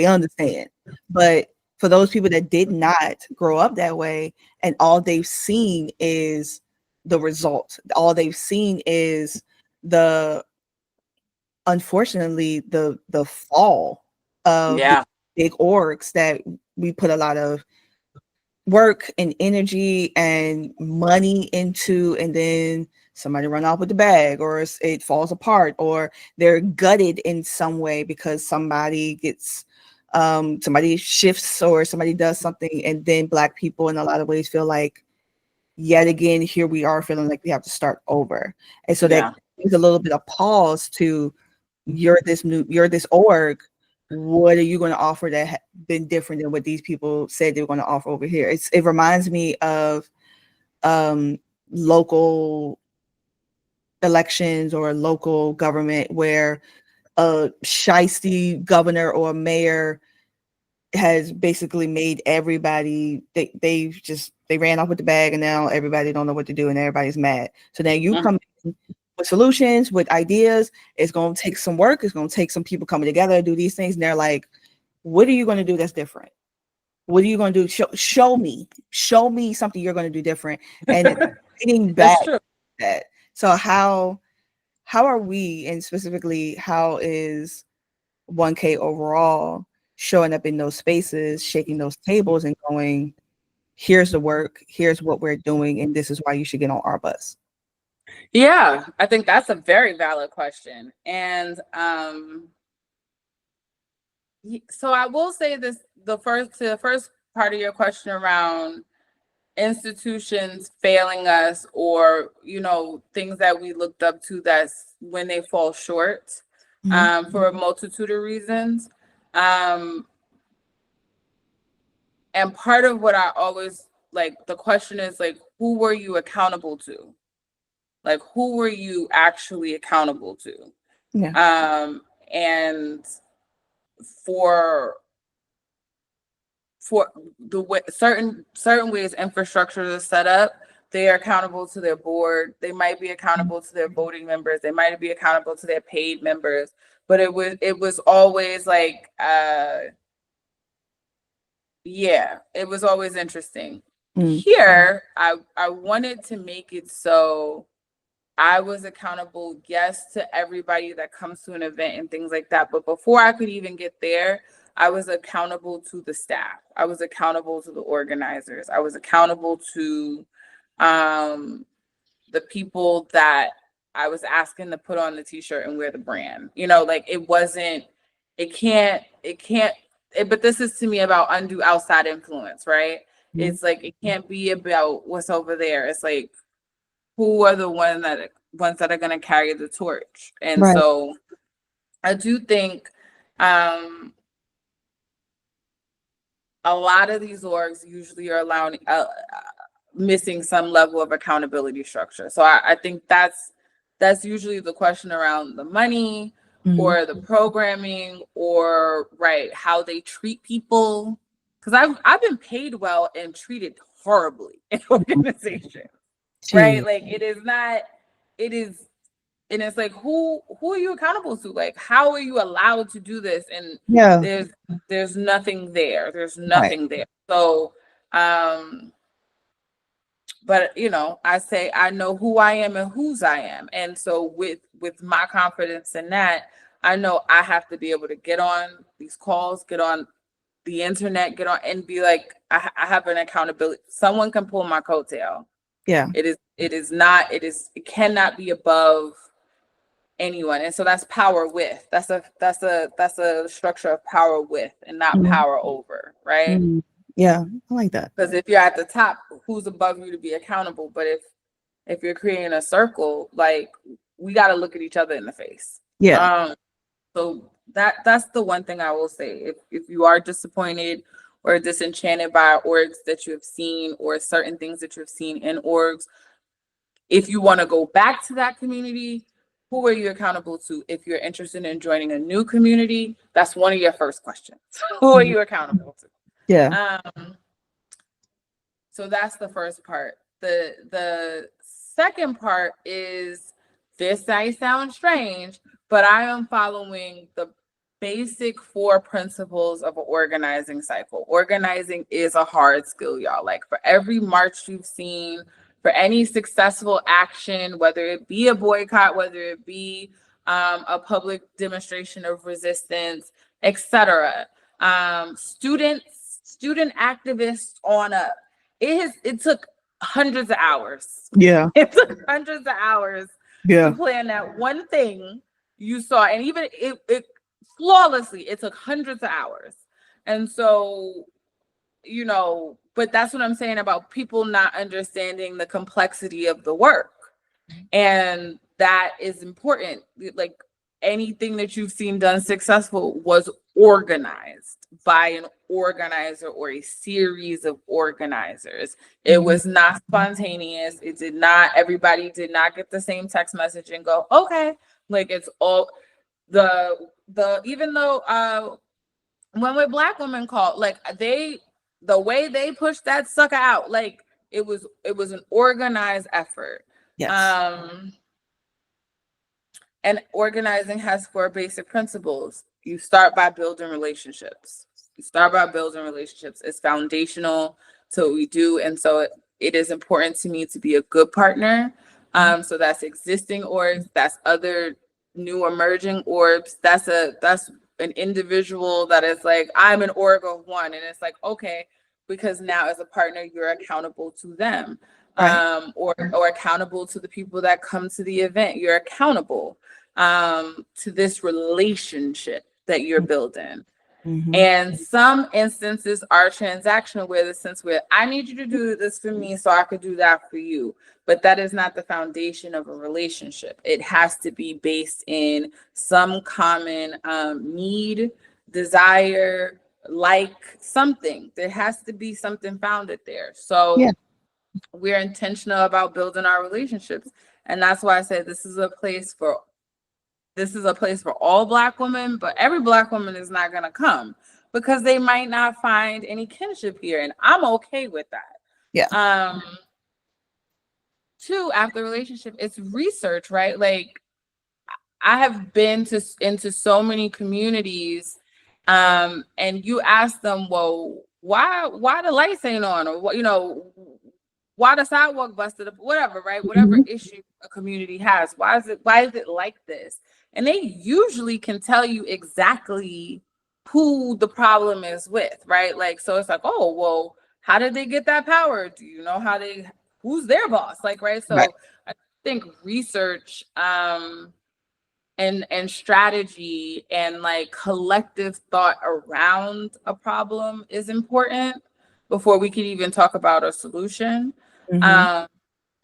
understand. But for those people that did not grow up that way, and all they've seen is the result, all they've seen is unfortunately the fall of the big orgs that we put a lot of work and energy and money into, and then somebody run off with the bag, or it falls apart, or they're gutted in some way because somebody shifts or somebody does something, and then Black people in a lot of ways feel like, yet again, here we are feeling like we have to start over. And so that gives a little bit of pause to, you're this org. What are you going to offer that been different than what these people said they were going to offer over here? It reminds me of local elections or local government, where a shiesty governor or mayor has basically made everybody, they ran off with the bag, and now everybody don't know what to do, and everybody's mad. So now you come in with solutions, with ideas. It's going to take some work. It's going to take some people coming together to do these things. And they're like, what are you going to do that's different? What are you going to do? Show me something you're going to do different. And getting back to that. So how are we, and specifically, how is 1K overall showing up in those spaces, shaking those tables and going, here's the work, here's what we're doing, and this is why you should get on our bus? Yeah, I think that's a very valid question. And so I will say this, the first part of your question around institutions failing us, or, things that we looked up to, that's when they fall short, for a multitude of reasons. And part of what I always, like, the question is, like, who were you accountable to? Like, who were you actually accountable to? Yeah. And for the way certain ways infrastructure is set up, they are accountable to their board. They might be accountable to their voting members. They might be accountable to their paid members. But it was always like, Yeah, it was always interesting. Mm. Here, I wanted to make it so I was accountable, yes, to everybody that comes to an event and things like that. But before I could even get there, I was accountable to the staff. I was accountable to the organizers. I was accountable to um, the people that I was asking to put on the t-shirt and wear the brand. You know, like it wasn't, but this is to me about undue outside influence, right? Mm. It's like it can't be about what's over there. It's like who are the ones that are going to carry the torch. And Right. so I do think um a lot of these orgs usually are allowing missing some level of accountability structure. So I think that's usually the question around the money Mm. or the programming or right how they treat people. Because I've been paid well and treated horribly in organizations, right? Gee. Like it is, and it's like who are you accountable to? Like how are you allowed to do this? And Yeah. there's there's nothing there. There's Right. nothing there. So but you know, I say I know who I am and whose I am. And so with my confidence in that, I know I have to be able to get on these calls, get on the internet, get on and be like, I have an accountability. Someone can pull my coattail. Yeah. It cannot be above anyone. And so that's power with. That's a structure of power with and not Mm. power over, right? Mm. Yeah. I like that. Because if you're at the top, who's above you to be accountable? But if you're creating a circle, like we got to look at each other in the face. Yeah. So that's the one thing I will say. If you are disappointed or disenchanted by orgs that you have seen or certain things that you've seen in orgs, if you want to go back to that community, who are you accountable to? If you're interested in joining a new community, that's one of your first questions. Who are Mhm. you accountable to? Yeah. So that's the first part. The second part is, this might sound strange, but I am following the basic 4 principles of an organizing cycle. Organizing is a hard skill, y'all. Like for every march you've seen, for any successful action, whether it be a boycott, whether it be a public demonstration of resistance, etc. Student activists on up. It took hundreds of hours. Yeah. It took hundreds of hours to Yeah. plan that one thing you saw, and even it flawlessly, it took hundreds of hours. And so, you know, but that's what I'm saying about people not understanding the complexity of the work. And that is important. Like anything that you've seen done successful was organized by an organizer or a series of organizers. It was not spontaneous. It did not, everybody did not get the same text message and go, okay. Like it's all the even though when with Black women called, like the way they pushed that sucker out, like it was an organized effort. Yes. Um, and organizing has 4 basic principles. You start by building relationships. You start by building relationships. It's foundational to what we do. And so it is important to me to be a good partner. So that's existing orbs, that's other new emerging orbs. That's an individual that is like, I'm an org of one. And it's like, okay, because now as a partner, you're accountable to them. Right. Or accountable to the people that come to the event. You're accountable to this relationship that you're building. Mm-hmm. And some instances are transactional, where the sense where I need you to do this for me so I could do that for you. But that is not the foundation of a relationship. It has to be based in some common need, desire, like something. There has to be something founded there. So Yeah. we're intentional about building our relationships. And that's why I said this is a place for all Black women, but every Black woman is not going to come because they might not find any kinship here. And I'm okay with that. Yeah. 2, after relationship, it's research, right? Like I have been into so many communities, and you ask them, well, why the lights ain't on, or what, why the sidewalk busted up, whatever, right? Whatever Mhm. issue a community has, why is it like this? And they usually can tell you exactly who the problem is with, right? Like, so it's like, oh, well, how did they get that power? Do you know who's their boss? Like, right? Right. So I think research and strategy and like collective thought around a problem is important before we can even talk about a solution. Mhm. Um,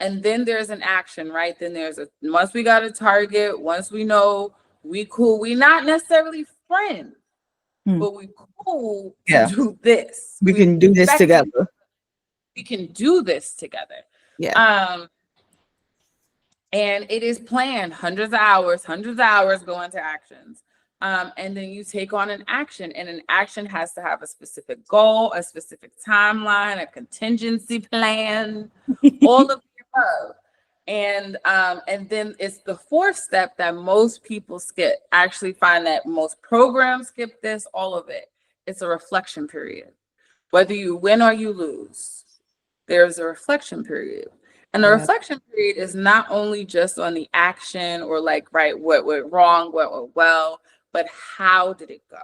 and then there's an action, right? Then once we got a target, once we know we cool, we not necessarily friends, Mm. but we cool to Yeah, do this. we We can do this respect each, together. we can do this together. Yeah. Um, and it is planned hundreds of hours go into actions. And then you take on an action, and an action has to have a specific goal, a specific timeline, a contingency plan, all of the above. And then it's the fourth step that most people skip. I actually find that most programs skip this, all of it. It's a reflection period. Whether you win or you lose, there's a reflection period. And the Yeah. reflection period is not only just on the action or like, right, what went wrong, what went well, but how did it go?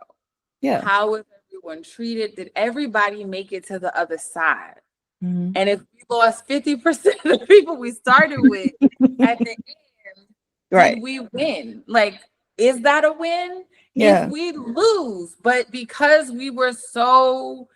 Yeah. How was everyone treated? Did everybody make it to the other side? Mhm. And if we lost 50% of the people we started with at the end, Right. did we win? Like, is that a win? If Yeah. we lose, but because we were so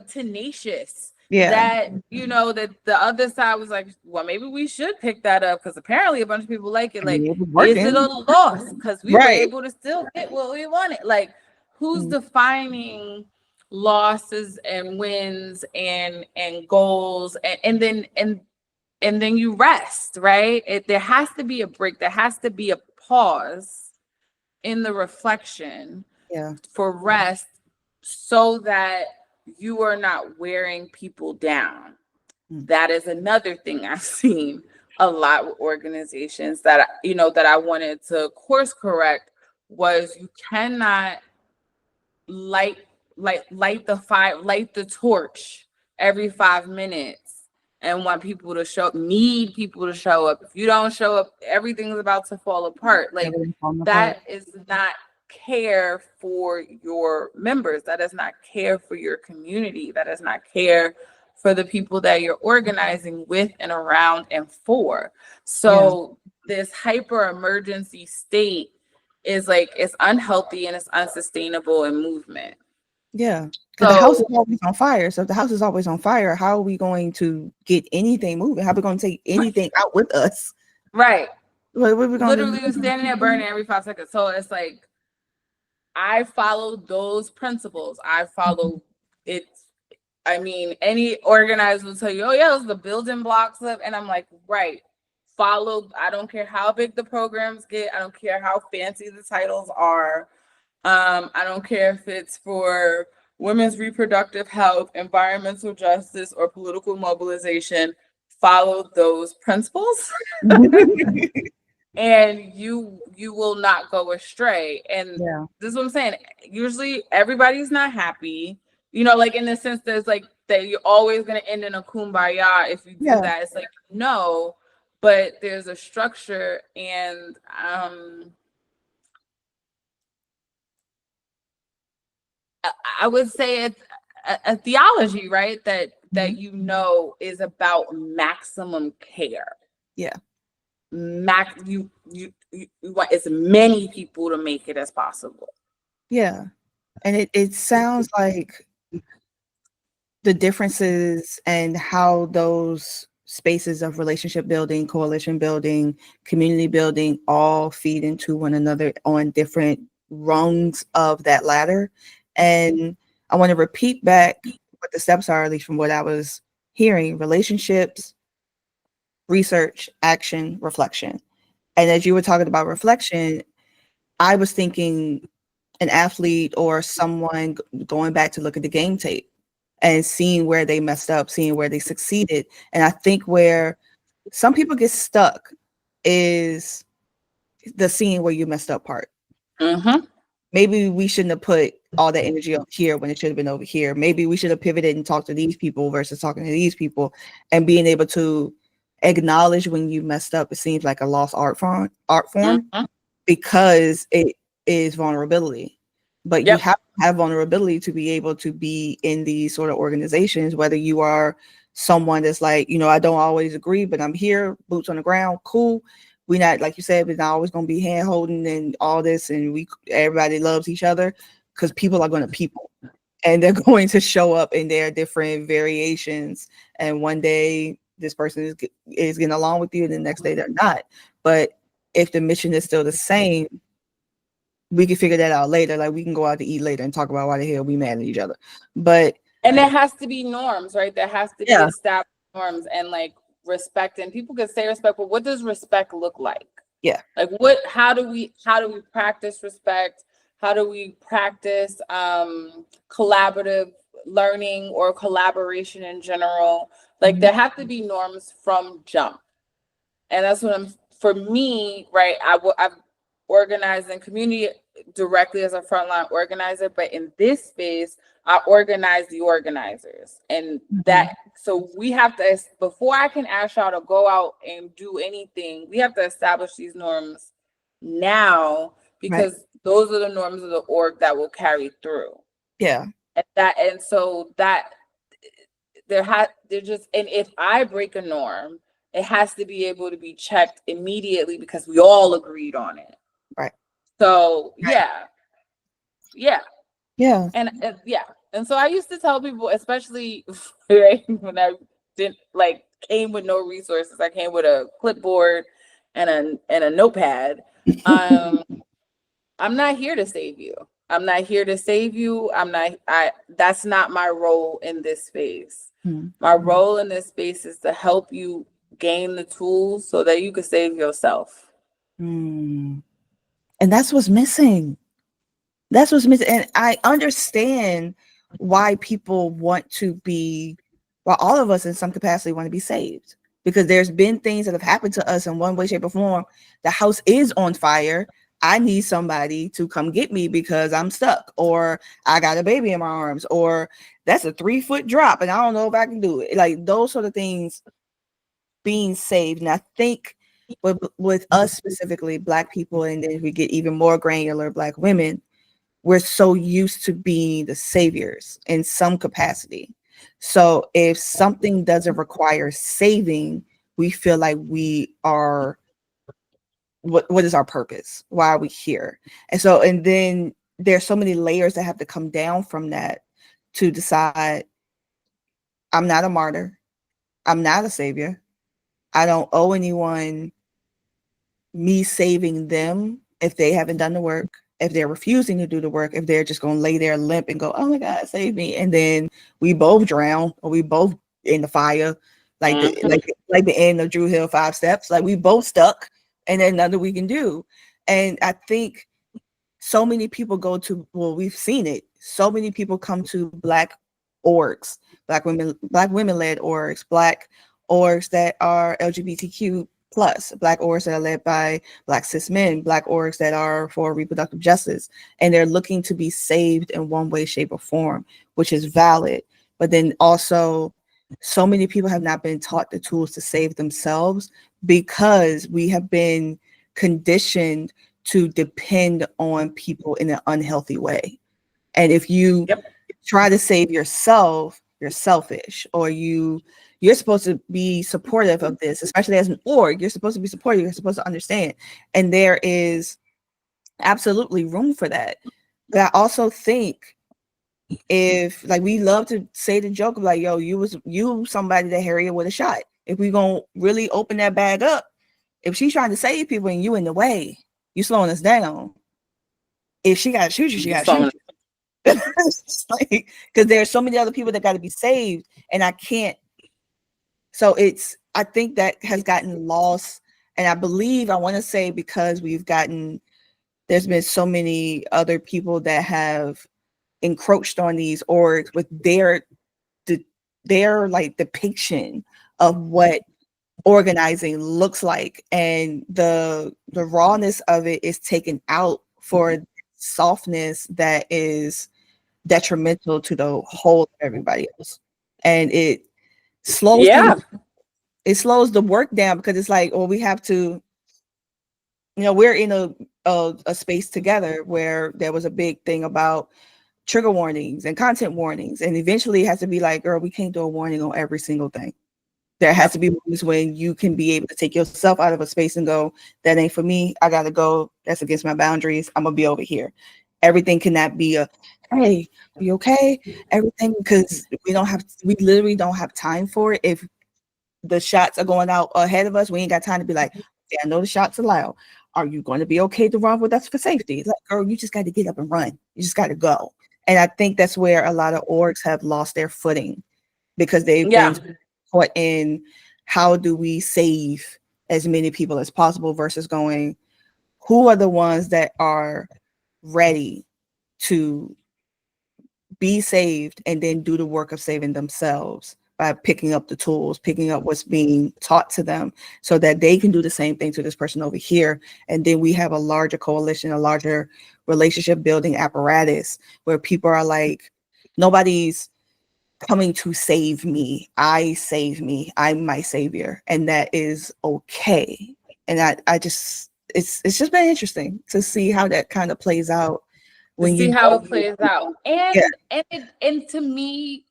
tenacious Yeah. that that the other side was like, well, maybe we should pick that up because apparently a bunch of people like it. I mean, Like, it was is it a working. loss because we were Right. able to still get what we wanted? Like, who's Mm. defining losses and wins and goals, and then you rest, right? There has to be a break, there has to be a pause in the reflection Yeah. for rest, so that you are not wearing people down. Mm. That is another thing I've seen a lot with organizations that I wanted to course correct. Was you cannot light light the fire, light the torch every 5 minutes and need people to show up. If you don't show up, everything's about to fall apart. Like, Everything's falling apart. that is not care for your members. That is not care for your community. That is not care for the people that you're organizing with and around and for. Yeah. So this hyper emergency state is like, it's unhealthy and it's unsustainable in movement. Yeah. Because the house is So always on fire. So if the house is always on fire, how are we going to get anything moving? How are we going to take anything out with us? right, What are we going to literally you're standing there burning every 5 seconds. So it's like, I follow those principles. I follow it. I mean, any organizer will tell you, oh yeah, those are the building blocks of, and I'm like, right. Follow. I don't care how big the programs get. I don't care how fancy the titles are. I don't care if it's for women's reproductive health, environmental justice, or political mobilization. Follow those principles, and you will not go astray. And Yeah. this is what I'm saying. Usually, everybody's not happy. Like, in the sense there's like that you're always gonna end in a kumbaya if you do Yeah. that. It's like, no, but there's a structure, and I would say it's a theology, right? That Mhm. is about maximum care. Yeah. You want as many people to make it as possible. Yeah. And it sounds like the differences and how those spaces of relationship building, coalition building, community building all feed into one another on different rungs of that ladder. And I want to repeat back what the steps are, at least from what I was hearing: relationships, research, action, reflection. And as you were talking about reflection, I was thinking an athlete or someone going back to look at the game tape and seeing where they messed up, seeing where they succeeded. And I think where some people get stuck is the seeing where you messed up part. Mm-hmm. maybe we shouldn't have put all that energy up here when it should have been over here. Maybe we should have pivoted and talked to these people versus talking to these people, and being able to acknowledge when you messed up. It seems like a lost art form Mhm. because it is vulnerability. But you Yep. have to have vulnerability to be able to be in these sort of organizations, whether you are someone that's like, I don't always agree, but I'm here, boots on the ground, cool. We not, like you said, we're not always gonna be hand holding and all this, and everybody loves each other, because people are gonna people, and they're going to show up in their different variations. And one day this person is getting along with you, and the next day they're not. But if the mission is still the same, we can figure that out later. Like, we can go out to eat later and talk about why the hell we mad at each other. But And there has to be norms, right? There has to be yeah, established norms and like respect. And people can say respect, but what does respect look like? yeah, Like how do we practice respect? How do we practice collaborative learning or collaboration in general? Like there have to be norms from jump. And that's what for me, right? I've organized in community directly as a frontline organizer, but in this space, I organize the organizers. And that, so we have to, before I can ask y'all to go out and do anything, we have to establish these norms now, right, because those are the norms of the org that will carry through. yeah, And so that they're just, and if I break a norm, it has to be able to be checked immediately because we all agreed on it. right, So right, yeah, yeah, and yeah, and so I used to tell people, especially right, when I didn't like came with no resources, I came with a clipboard and a notepad. Um, I'm not here to save you. I'm not here to save you. That's not my role in this space. My role in this space is to help you gain the tools so that you can save yourself. and that's what's missing. That's what's missing. And I understand why people want to be, well, all of us in some capacity want to be saved, because there's been things that have happened to us in one way, shape, or form. The house is on fire. I need somebody to come get me because I'm stuck, or I got a baby in my arms, or that's a 3-foot drop and I don't know if I can do it. Like those sort of things, being saved. And I think with us specifically, Black people, and then we get even more granular, Black women, we're so used to being the saviors in some capacity. So if something doesn't require saving, we feel like we are, what is our purpose? Why are we here? And then there's so many layers that have to come down from that to decide, I'm not a martyr. I'm not a savior. I don't owe anyone me saving them if they haven't done the work, if they're refusing to do the work, if they're just going to lay there limp and go, oh my God, save me. And then we both drown, or we both in the fire, like the end of Drew Hill 5 Steps. Like we both stuck, and there's nothing we can do. And I think so many people we've seen it. So many people come to Black orgs, Black women led orgs, Black orgs that are LGBTQ plus, Black orgs that are led by Black cis men, Black orgs that are for reproductive justice, and they're looking to be saved in one way, shape, or form, which is valid. But then also, so many people have not been taught the tools to save themselves, because we have been conditioned to depend on people in an unhealthy way. And if you try to save yourself, you're selfish, or you're supposed to be supportive of this, especially as an org. You're supposed to be supportive. You're supposed to understand. And there is absolutely room for that. But I also think, if, like, we love to say the joke of like, yo, you somebody that Harriet would have shot. If we gonna really open that bag up, if she's trying to save people and you in the way, you slowing us down. If she got to shoot you, she got to shoot you. Like, because there's so many other people that got to be saved, and I can't. So I think that has gotten lost, and I want to say, because there's been so many other people that have encroached on these orgs with their like depiction of what organizing looks like, and the rawness of it is taken out for softness that is detrimental to the whole of everybody else. And slows Yeah. it slows the work down, because it's like, well, we have to, we're in a space together where there was a big thing about trigger warnings and content warnings, and eventually it has to be like, girl, we can't do a warning on every single thing. There has to be moments when you can be able to take yourself out of a space and go, that ain't for me, I gotta go, that's against my boundaries, I'm gonna be over here. Everything cannot be a, hey, are you okay, everything, because we literally don't have time for it. If the shots are going out ahead of us, we ain't got time to be like, okay, I know the shots are loud, are you going to be okay to run with us for safety? It's like, girl, you just got to get up and run, you just got to go. And I think that's where a lot of orgs have lost their footing, because they've been caught in, how do we save as many people as possible, versus going, who are the ones that are ready to be saved and then do the work of saving themselves by picking up the tools, picking up what's being taught to them, so that they can do the same thing to this person over here. And then we have a larger coalition, a larger relationship building apparatus, where people are like, nobody's coming to save me. I'm my savior. And that is okay. And I just, it's just been interesting to see how that kind of plays out. To see how it plays out. And to me,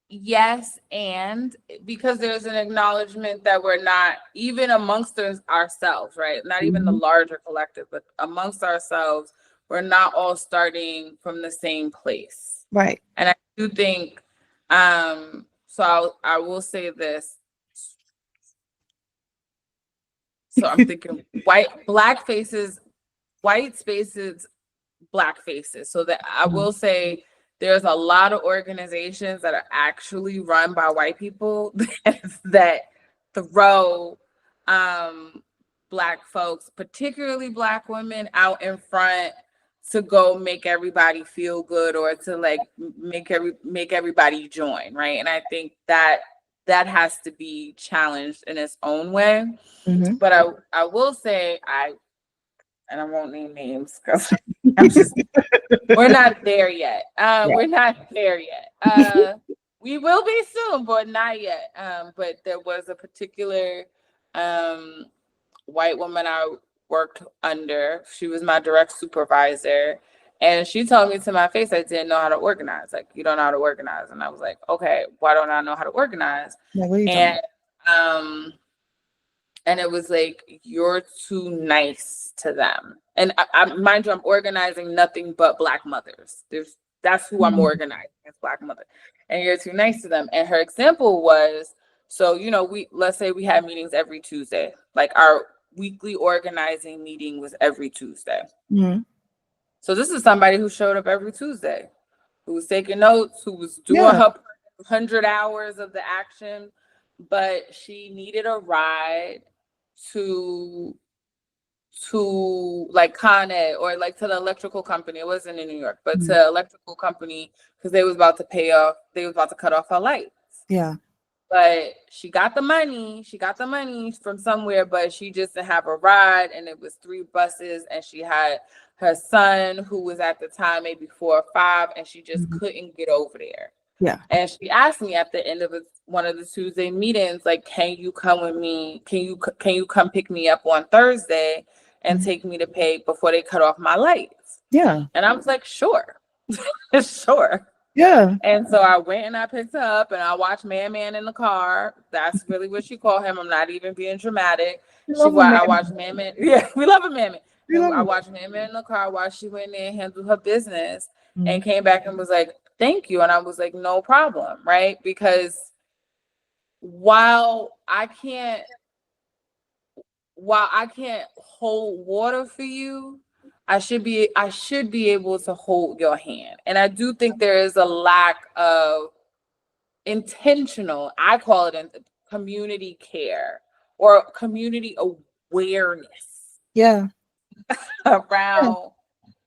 yes, and because there's an acknowledgement that we're not, even amongst ourselves, right? Not even the larger collective, but amongst ourselves, we're not all starting from the same place. Right. And I do think, so I will say this. So I'm thinking black spaces, black faces. So that I will say, there's a lot of organizations that are actually run by white people that throw Black folks, particularly Black women, out in front to go make everybody feel good, or to like make everybody join, right? And I think that has to be challenged in its own way. But I will say, and I won't name names because I'm just, we're not there yet. We're not there yet. We will be soon, but not yet. But there was a particular white woman I worked under. She was my direct supervisor. And she told me to my face, I didn't know how to organize. Like, you don't know how to organize. And I was like, okay, why don't I know how to organize? And it was like, you're too nice to them. And I mind you, I'm organizing nothing but Black mothers. That's who I'm organizing, as Black mother. And you're too nice to them. And her example was, so, let's say we had meetings every Tuesday. Like, our weekly organizing meeting was every Tuesday. So this is somebody who showed up every Tuesday, who was taking notes, who was doing her 100 hours of the action, but she needed a ride to like Con Ed, or like to the electrical company. It wasn't in New York, but to electrical company, because they was about to cut off her lights. Yeah. But she got the money from somewhere, but she just didn't have a ride. And it was 3 buses, and she had her son, who was at the time maybe 4 or 5, and she just couldn't get over there. Yeah. And she asked me at the end of one of the Tuesday meetings, like, can you come with me? Can you come pick me up on Thursday and take me to pay before they cut off my lights? Yeah. And I was like, sure. Sure. Yeah. And so I went and I picked her up, and I watched Man in the car. That's really what she called him. I'm not even being dramatic. I watched Man. Yeah, we love a Man. I watched Man in the car while she went in and handled her business, and came back and was like, thank you. And I was like, no problem, right? Because while I can't hold water for you, I should be able to hold your hand. And I do think there is a lack of intentional, I call it community care or community awareness. Yeah. Around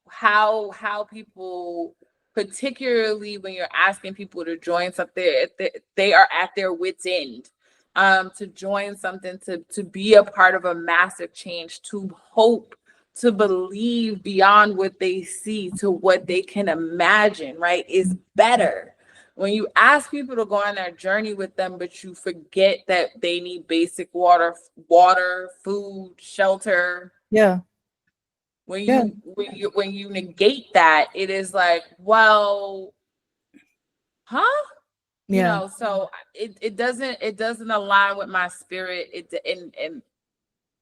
how people, particularly when you're asking people to join something, they are at their wits' end to join something, to be a part of a massive change, to hope to believe beyond what they see to what they can imagine, right, is better. When you ask people to go on that journey with them, but you forget that they need basic water, food, shelter. Yeah. When Yeah. you negate that, it is like, well, huh? Yeah. So it doesn't align with my spirit. And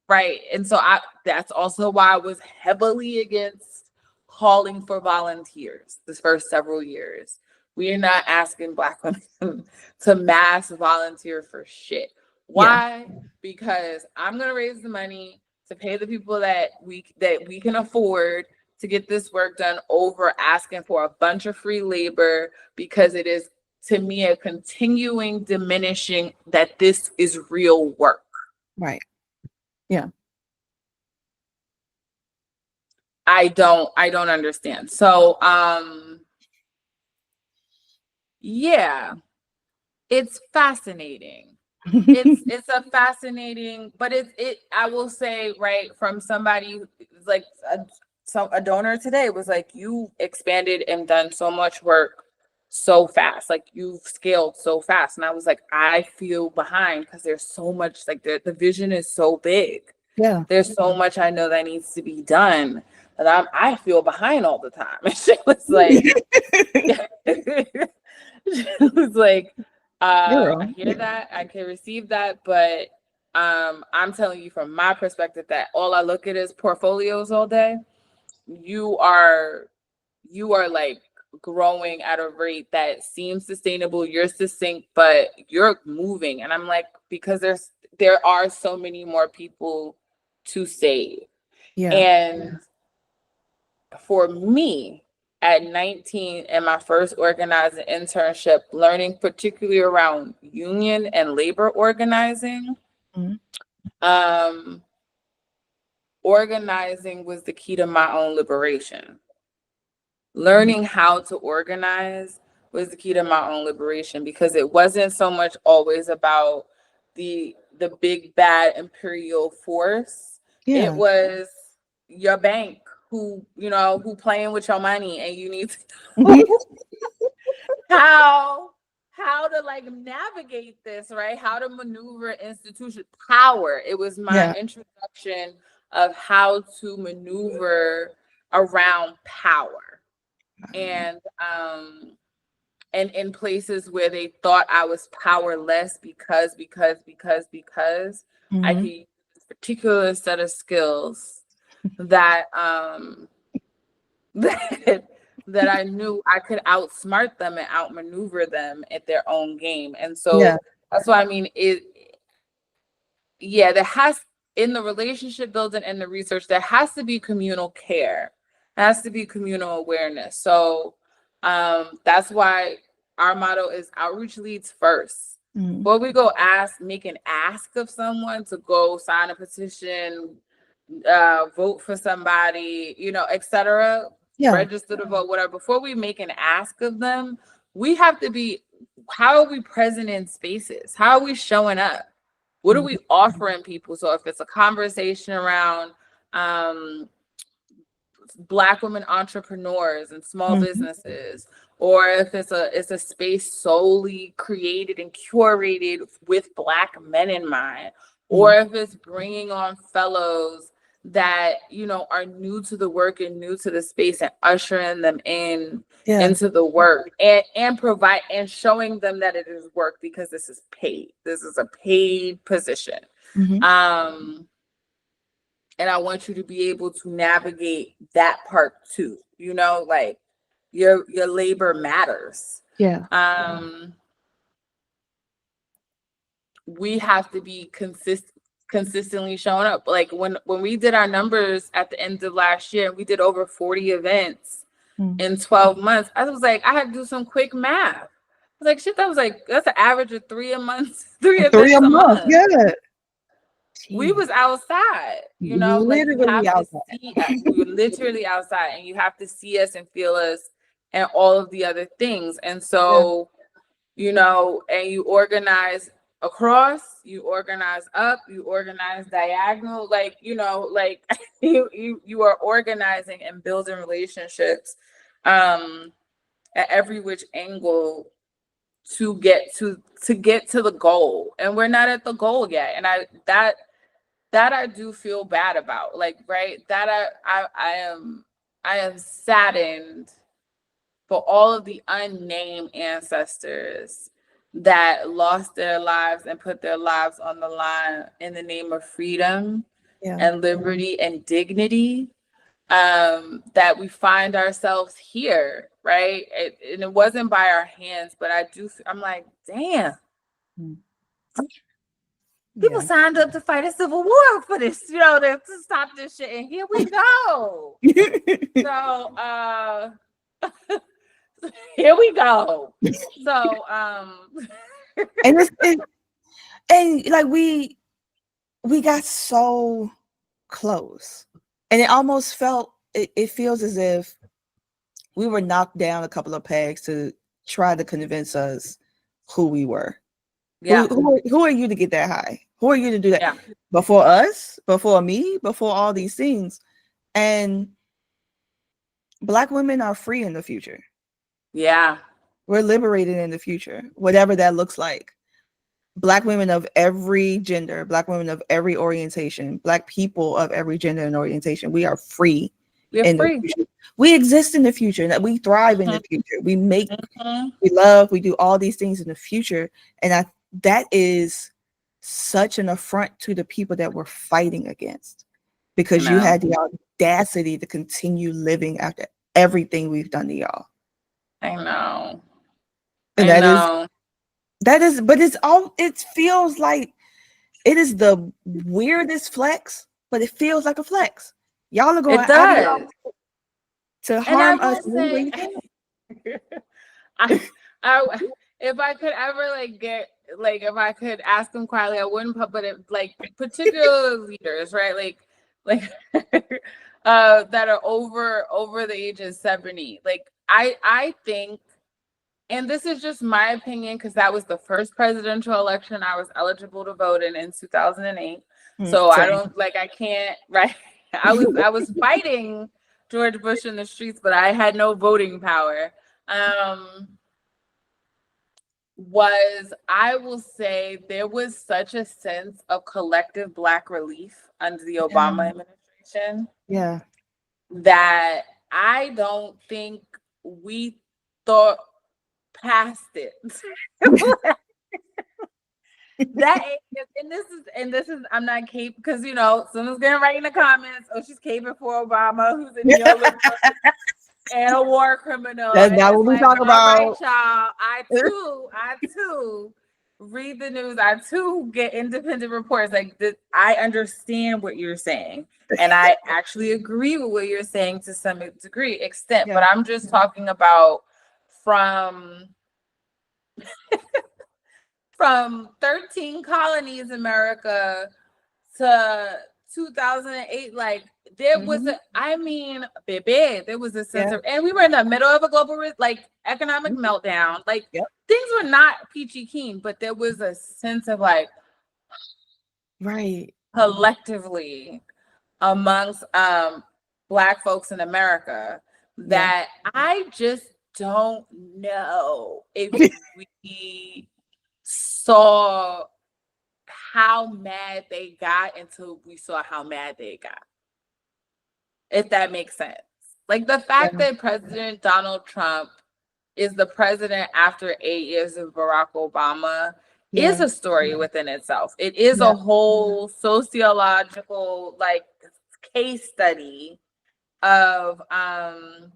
right. And so that's also why I was heavily against calling for volunteers the first several years. We are not asking Black women to mass volunteer for shit. Yeah. Why? Because I'm gonna raise the money to pay the people that we can afford to get this work done over asking for a bunch of free labor, because it is, to me, a continuing diminishing that this is real work. Right. Yeah. I don't understand. So yeah, it's fascinating. It's a fascinating, but I will say, right, from somebody like a donor today was like, you expanded and done so much work so fast, like you've scaled so fast. And I was like, I feel behind because there's so much, like the vision is so big. Yeah. There's so much I know that needs to be done that I feel behind all the time. And she was like, she was like, I hear that, I can receive that, but I'm telling you from my perspective that all I look at is portfolios all day. You are like growing at a rate that seems sustainable. You're succinct, but you're moving. And I'm like, because there are so many more people to save. Yeah. And for me, at 19 in my first organizing internship, learning particularly around union and labor organizing, organizing was the key to my own liberation. Learning how to organize was the key to my own liberation, because it wasn't so much always about the big bad imperial force. Yeah. It was your bank who playing with your money, and you need to know how to like navigate this, right? How to maneuver institution power. It was my Yeah. introduction of how to maneuver around power. And in places where they thought I was powerless because I could use this particular set of skills that that I knew I could outsmart them and outmaneuver them at their own game. And so that's why I mean there has, in the relationship building and the research, there has to be communal care. There has to be communal awareness. So that's why our motto is outreach leads first. Before we go make an ask of someone to go sign a petition, vote for somebody, etc., register to vote, whatever. Before we make an ask of them, we have to be, how are we present in spaces? How are we showing up? What are we offering people? So if it's a conversation around Black women entrepreneurs and small businesses, or if it's a space solely created and curated with Black men in mind, or if it's bringing on fellows that are new to the work and new to the space and ushering them into the work and provide and showing them that it is work, because this is paid. This is a paid position. And I want you to be able to navigate that part too. Like your labor matters. Yeah. We have to be consistently showing up. Like when we did our numbers at the end of last year, we did over 40 events in 12 months. I was like, I had to do some quick math. I was like, shit, that's an average of 3 a month, 3 events a month. Yeah. We was outside, literally outside. We were literally outside, and you have to see us and feel us and all of the other things. And so, and you organize across, you organize up, you organize diagonal, like, you know, like you are organizing and building relationships at every which angle to get to the goal. And we're not at the goal yet. And I do feel bad about. Like, right, that I am saddened for all of the unnamed ancestors that lost their lives and put their lives on the line in the name of freedom and liberty and dignity, that we find ourselves here, right? And it wasn't by our hands, but I'm like, damn. People signed up to fight a civil war for this, you know, to stop this shit. And here we go. So here we go. So and like we got so close, and it almost it feels as if we were knocked down a couple of pegs to try to convince us who we were. Yeah. Who are you to get that high? Who are you to do that? Yeah. Before us, before me, before all these things. And Black women are free in the future. Yeah. We're liberated in the future, whatever that looks like. Black women of every gender, Black women of every orientation, Black people of every gender and orientation, we are free. We're free. The future. We exist in the future, that we thrive in the future. We make, we love, we do all these things in the future. And that is such an affront to the people that we're fighting against, because you had the audacity to continue living after everything we've done to y'all. I know. And that is, but it feels like it is the weirdest flex, but it feels like a flex. Y'all are going to harm us. Say, if I could ever if I could ask them quietly, I wouldn't put, but particular leaders, right? That are over the age of 70. I think, and this is just my opinion, because that was the first presidential election I was eligible to vote in 2008. So I can't, right? I was fighting George Bush in the streets, but I had no voting power. I will say there was such a sense of collective Black relief under the Obama administration. Yeah. That I don't think we thought past it. This is I'm not cape, because someone's gonna write in the comments, oh, she's caping for Obama, who's a neoliberal and a war criminal. That's not what we talk about. Right, y'all. I too read the news. I too get independent reports. I understand what you're saying, and I actually agree with what you're saying to some extent. Yeah. But I'm just talking about from 13 colonies, America, to 2008. There was there was a sense of, and we were in the middle of a global economic meltdown. Things were not peachy keen, but there was a sense of collectively amongst Black folks in America that I just don't know if we saw how mad they got until we saw how mad they got. If that makes sense. The fact that President Donald Trump is the president after 8 years of Barack Obama is a story within itself. It is a whole sociological case study of the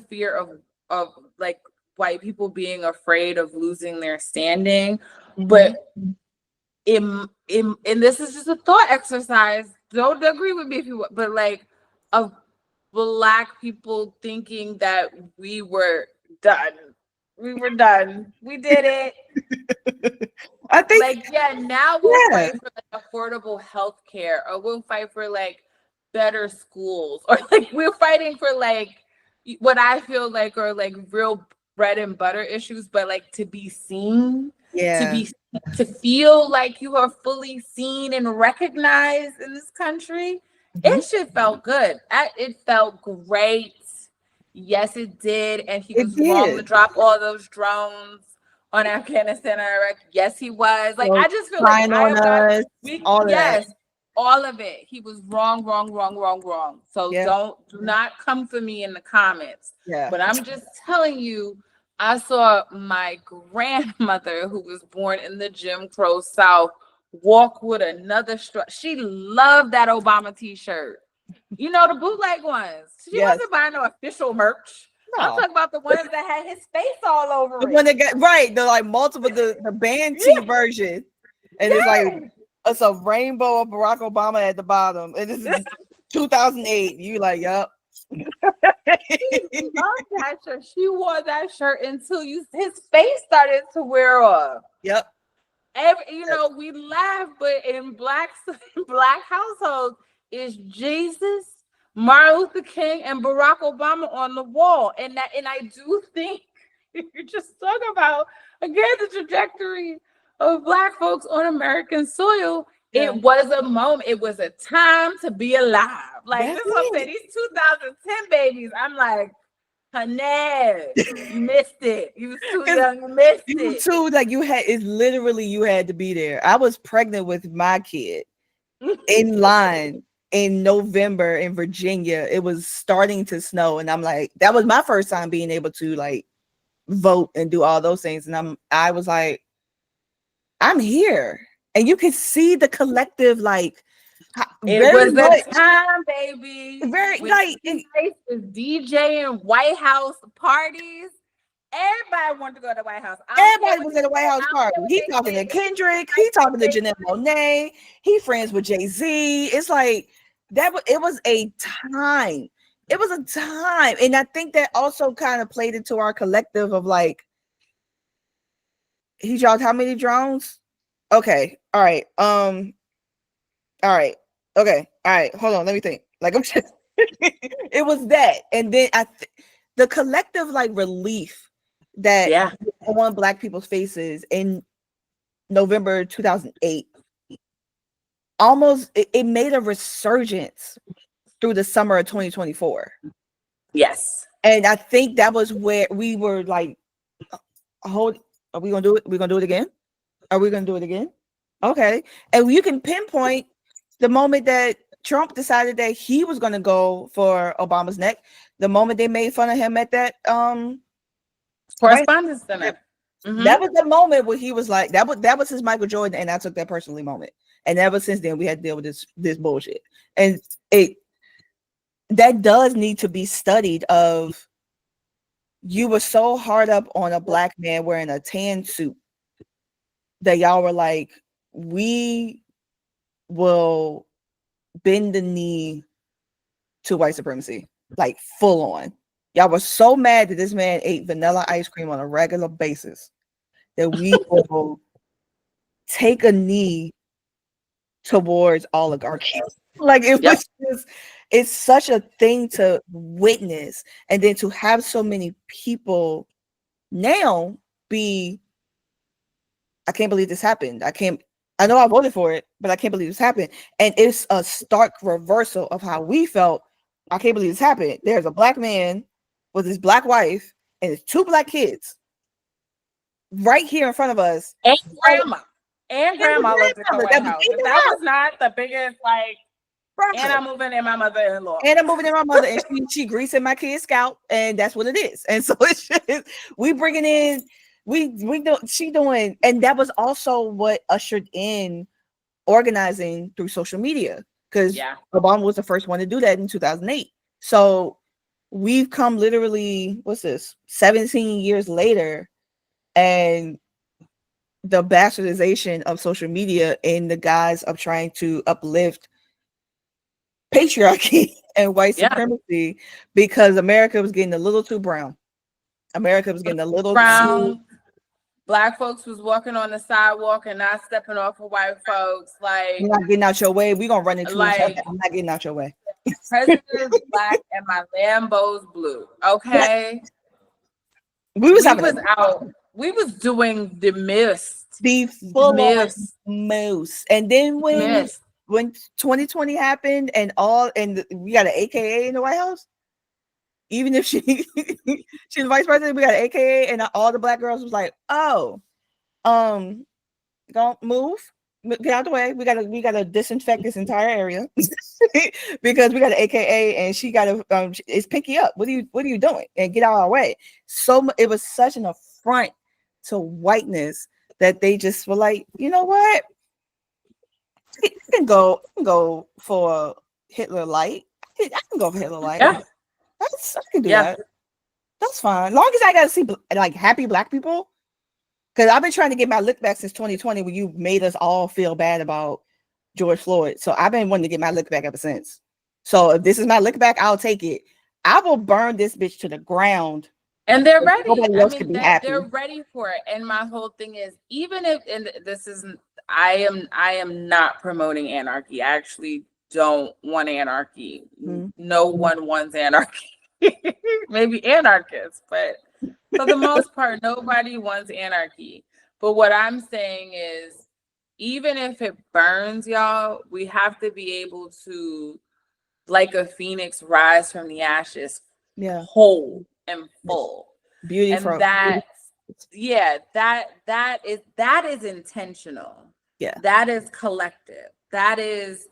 fear of white people being afraid of losing their standing, but and this is just a thought exercise. Don't agree with me if you want, but of Black people thinking that we were done. We were done. We did it. I think now we'll fight for affordable health care, or we'll fight for better schools, or we're fighting for what I feel are real bread and butter issues, but like to be seen, Yeah. to feel like you are fully seen and recognized in this country, it shit felt good. It felt great. Yes, it did. And he It was wrong to did. drop all those drones on Afghanistan and Iraq. Yes, he was. Like, So I just feel like crying I on have got us, all of that. yes, all of it. He was wrong, wrong, wrong, wrong, wrong. So Yeah. do not come for me in the comments. Yeah. But I'm just telling you, I saw my grandmother, who was born in the Jim Crow South, walk with another she loved that Obama t-shirt. You know, the bootleg ones. She Yes. wasn't buying no official merch. I'm No. talking about the ones that had his face all over The it. one that got right, the like multiple, the band tee version, and it's like it's a rainbow of Barack Obama at the bottom, and this is 2008. You like, yup. She loved that shirt. She wore that shirt until his face started to wear off. Yep. You know, we laugh, but in black households, it's Jesus, Martin Luther King, and Barack Obama on the wall. And I do think you're just talking about again the trajectory of Black folks on American soil. Yeah. It was a moment, it was a time to be alive. Like this is what I'm saying. These 2010 babies, I'm like, honey, you missed it. You was too young, you missed it. You too, like you had, it's literally you had to be there. I was pregnant with my kid in line in November in Virginia. It was starting to snow, and I'm like, that was my first time being able to like vote and do all those things. And I was like, I'm here. And you could see the collective, like it was the time, baby. Very like was DJing White House parties. Everybody wanted to go to the White House. Everybody was at the White House party. He talking to Kendrick. He talking to Janelle Monáe. He friends with Jay-Z. It's like that. It was a time. It was a time, and I think that also kind of played into our collective of like, he dropped how many drones? Okay, all right, all right, okay, all right. Hold on, let me think. Like I'm just, it was that, and then the collective like relief that on Black people's faces in November 2008 almost it made a resurgence through the summer of 2024. Yes. And I think that was where we were like, are we gonna do it? We're gonna do it again? Are we gonna do it again? Okay. And you can pinpoint the moment that Trump decided that he was gonna go for Obama's neck, the moment they made fun of him at that Correspondence Center. Mm-hmm. That was the moment where he was like, that was his Michael Jordan, and I took that personally moment. And ever since then, we had to deal with this bullshit. And that does need to be studied. Of you were so hard up on a Black man wearing a tan suit that y'all were like, we will bend the knee to white supremacy, like full on. Y'all were so mad that this man ate vanilla ice cream on a regular basis that we will take a knee towards oligarchy. Like it was just, it's such a thing to witness, and then to have so many people now be, I can't believe this happened. I know I voted for it, but I can't believe this happened. And it's a stark reversal of how we felt. I can't believe this happened. There's a Black man with his Black wife and his 2 Black kids right here in front of us. And grandma. And grandma lived in the White House. That was not the biggest, like, and I'm moving in my mother-in-law. And I'm moving in my mother, and she greasing my kid's scalp, and that's what it is. And so it's just, we bringing in, she doing, and that was also what ushered in organizing through social media, because Obama was the first one to do that in 2008. So we've come literally, what's this, 17 years later, and the bastardization of social media in the guise of trying to uplift patriarchy and white supremacy, because America was getting a little too brown. America was getting a little brown. Too Black folks was walking on the sidewalk and not stepping off for white folks. Like, you're not getting out your way. We're gonna run into each other. I'm not getting out your way. President is Black and my Lambo's blue. Okay. We was having out. We was doing the mist. the full on moose. And then when 2020 happened and we got an AKA in the White House, even if she's the vice president, we got an AKA, and all the black girls was like, oh, don't move. Get out the way. We gotta disinfect this entire area because we got an AKA and she gotta it's pinky up. What are you doing? And get out of our way. So it was such an affront to whiteness that they just were like, you know what? I can go for Hitler light. I can go for Hitler light. Yeah. I can do that. That's fine. Long as I gotta see like happy black people. Because I've been trying to get my lick back since 2020 when you made us all feel bad about George Floyd. So I've been wanting to get my lick back ever since. So if this is my lick back, I'll take it. I will burn this bitch to the ground. And they're ready. Nobody else can be happy. They're ready for it. And my whole thing is, even if, and this isn't, I am not promoting anarchy. I actually don't want anarchy. Mm-hmm. No one wants anarchy. Maybe anarchists, but for the most part, nobody wants anarchy. But what I'm saying is, even if it burns, y'all, we have to be able to, like a phoenix, rise from the ashes, whole and full. Beautiful. And that is intentional. Yeah. That is collective. That is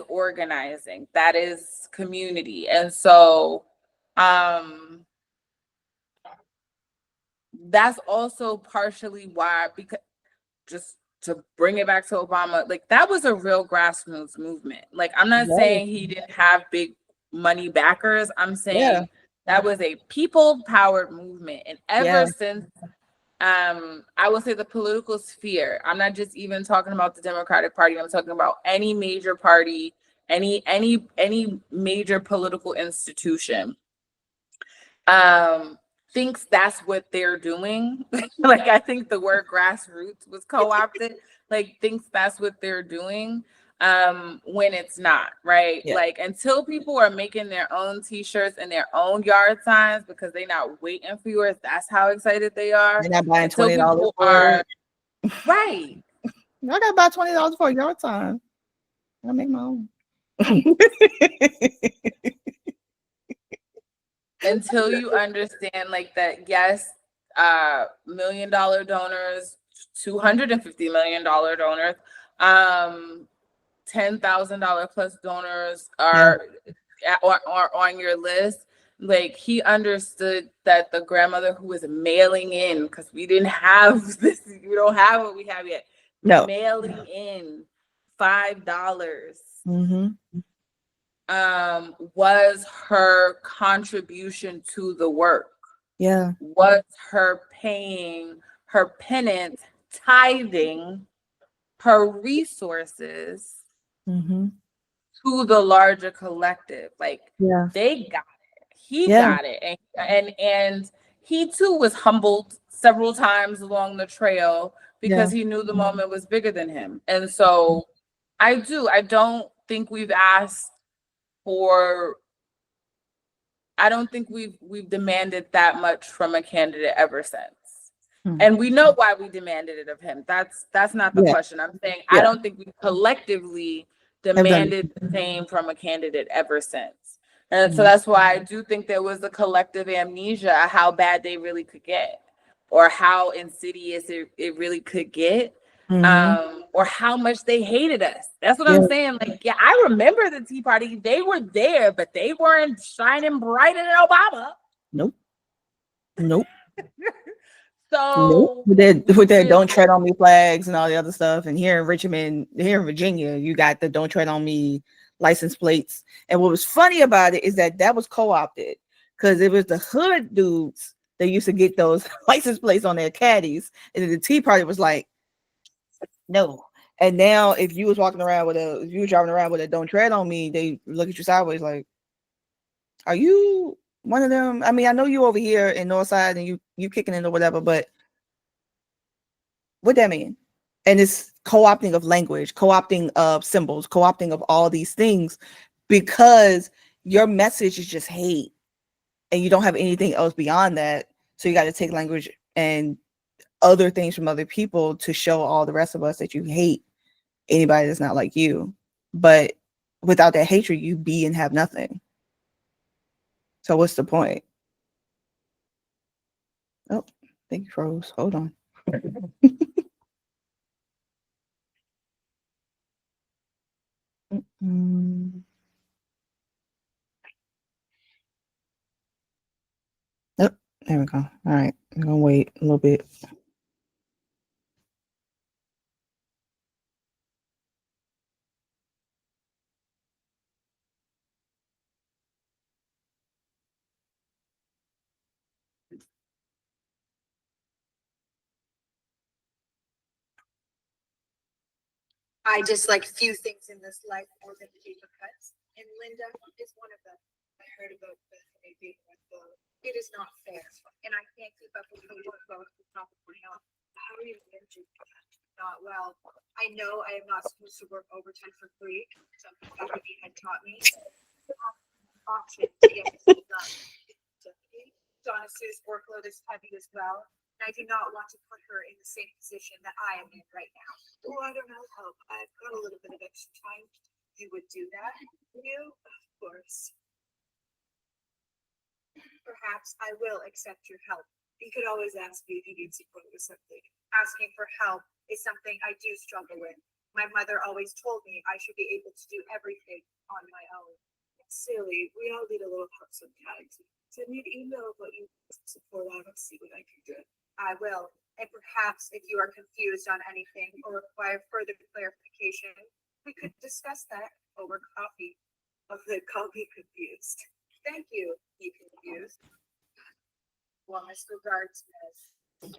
organizing. That is community. And so that's also partially why, because just to bring it back to Obama, like that was a real grassroots movement. Like I'm not saying he didn't have big money backers. I'm saying that was a people powered movement. And ever since I will say the political sphere, I'm not just even talking about the Democratic Party, I'm talking about any major party, any major political institution, thinks that's what they're doing. Like I think the word grassroots was co-opted, like thinks that's what they're doing, when it's not, right? Like until people are making their own t-shirts and their own yard signs because they're not waiting for yours, that's how excited they are. They're not buying $20 for right. I gotta buy $20 for a yard sign. I make my own. Until you understand like that, yes, $1 million donors, $250 million donors, $10,000 plus donors are on your list. Like he understood that the grandmother who was mailing in, because we didn't have this, we don't have what we have yet. No, mailing in $5. Was her contribution to the work. Was her paying her penance, tithing her resources to the larger collective. Like they got it. He got it. And he too was humbled several times along the trail because he knew the moment was bigger than him. And so I don't think we've asked I don't think we've demanded that much from a candidate ever since. And we know why we demanded it of him. That's not the question. I'm saying I don't think we collectively demanded the same from a candidate ever since. And so that's why I do think there was a collective amnesia of how bad they really could get, or how insidious it really could get. Or how much they hated us. That's what I'm saying. Like, I remember the Tea Party. They were there, but they weren't shining brighter than Obama. Nope. So with their "Don't Tread on Me" flags and all the other stuff. And here in Virginia, you got the "Don't Tread on Me" license plates. And what was funny about it is that was co-opted, because it was the hood dudes that used to get those license plates on their caddies, and then the Tea Party was like, no. And now if you were driving around with a "Don't Tread on Me," they look at you sideways like, are you one of them? I mean, I know you over here in Northside and you kicking in or whatever, but what that mean? And it's co-opting of language, co-opting of symbols, co-opting of all these things, because your message is just hate and you don't have anything else beyond that. So you got to take language and other things from other people to show all the rest of us that you hate anybody that's not like you. But without that hatred, you be and have nothing. So what's the point? Oh, I think you froze. Hold on. Oh, there we go. All right. I'm going to wait a little bit. I dislike few things in this life more than paper cuts, and Linda is one of them. I heard about Bethany being one of those. It is not fair, and I can't keep up with her workload at the top of my health. How are you managing that? Not well. I know I am not supposed to work overtime for free. Something Bethany had taught me. Option to get this done. Donna Sue's workload is heavy as well, and I do not want to put her in the same position that I am in right now. Oh, I don't know how. I've got a little bit of extra time. You would do that? You? Of course. Perhaps I will accept your help. You could always ask me if you need support with something. Asking for help is something I do struggle with. My mother always told me I should be able to do everything on my own. It's silly. We all need a little help sometimes. Send me an email about you support on and see what I can do. I will. And perhaps if you are confused on anything or require further clarification, we could discuss that over coffee. Of the coffee confused. Thank you, be confused. Warmest regards, Miss.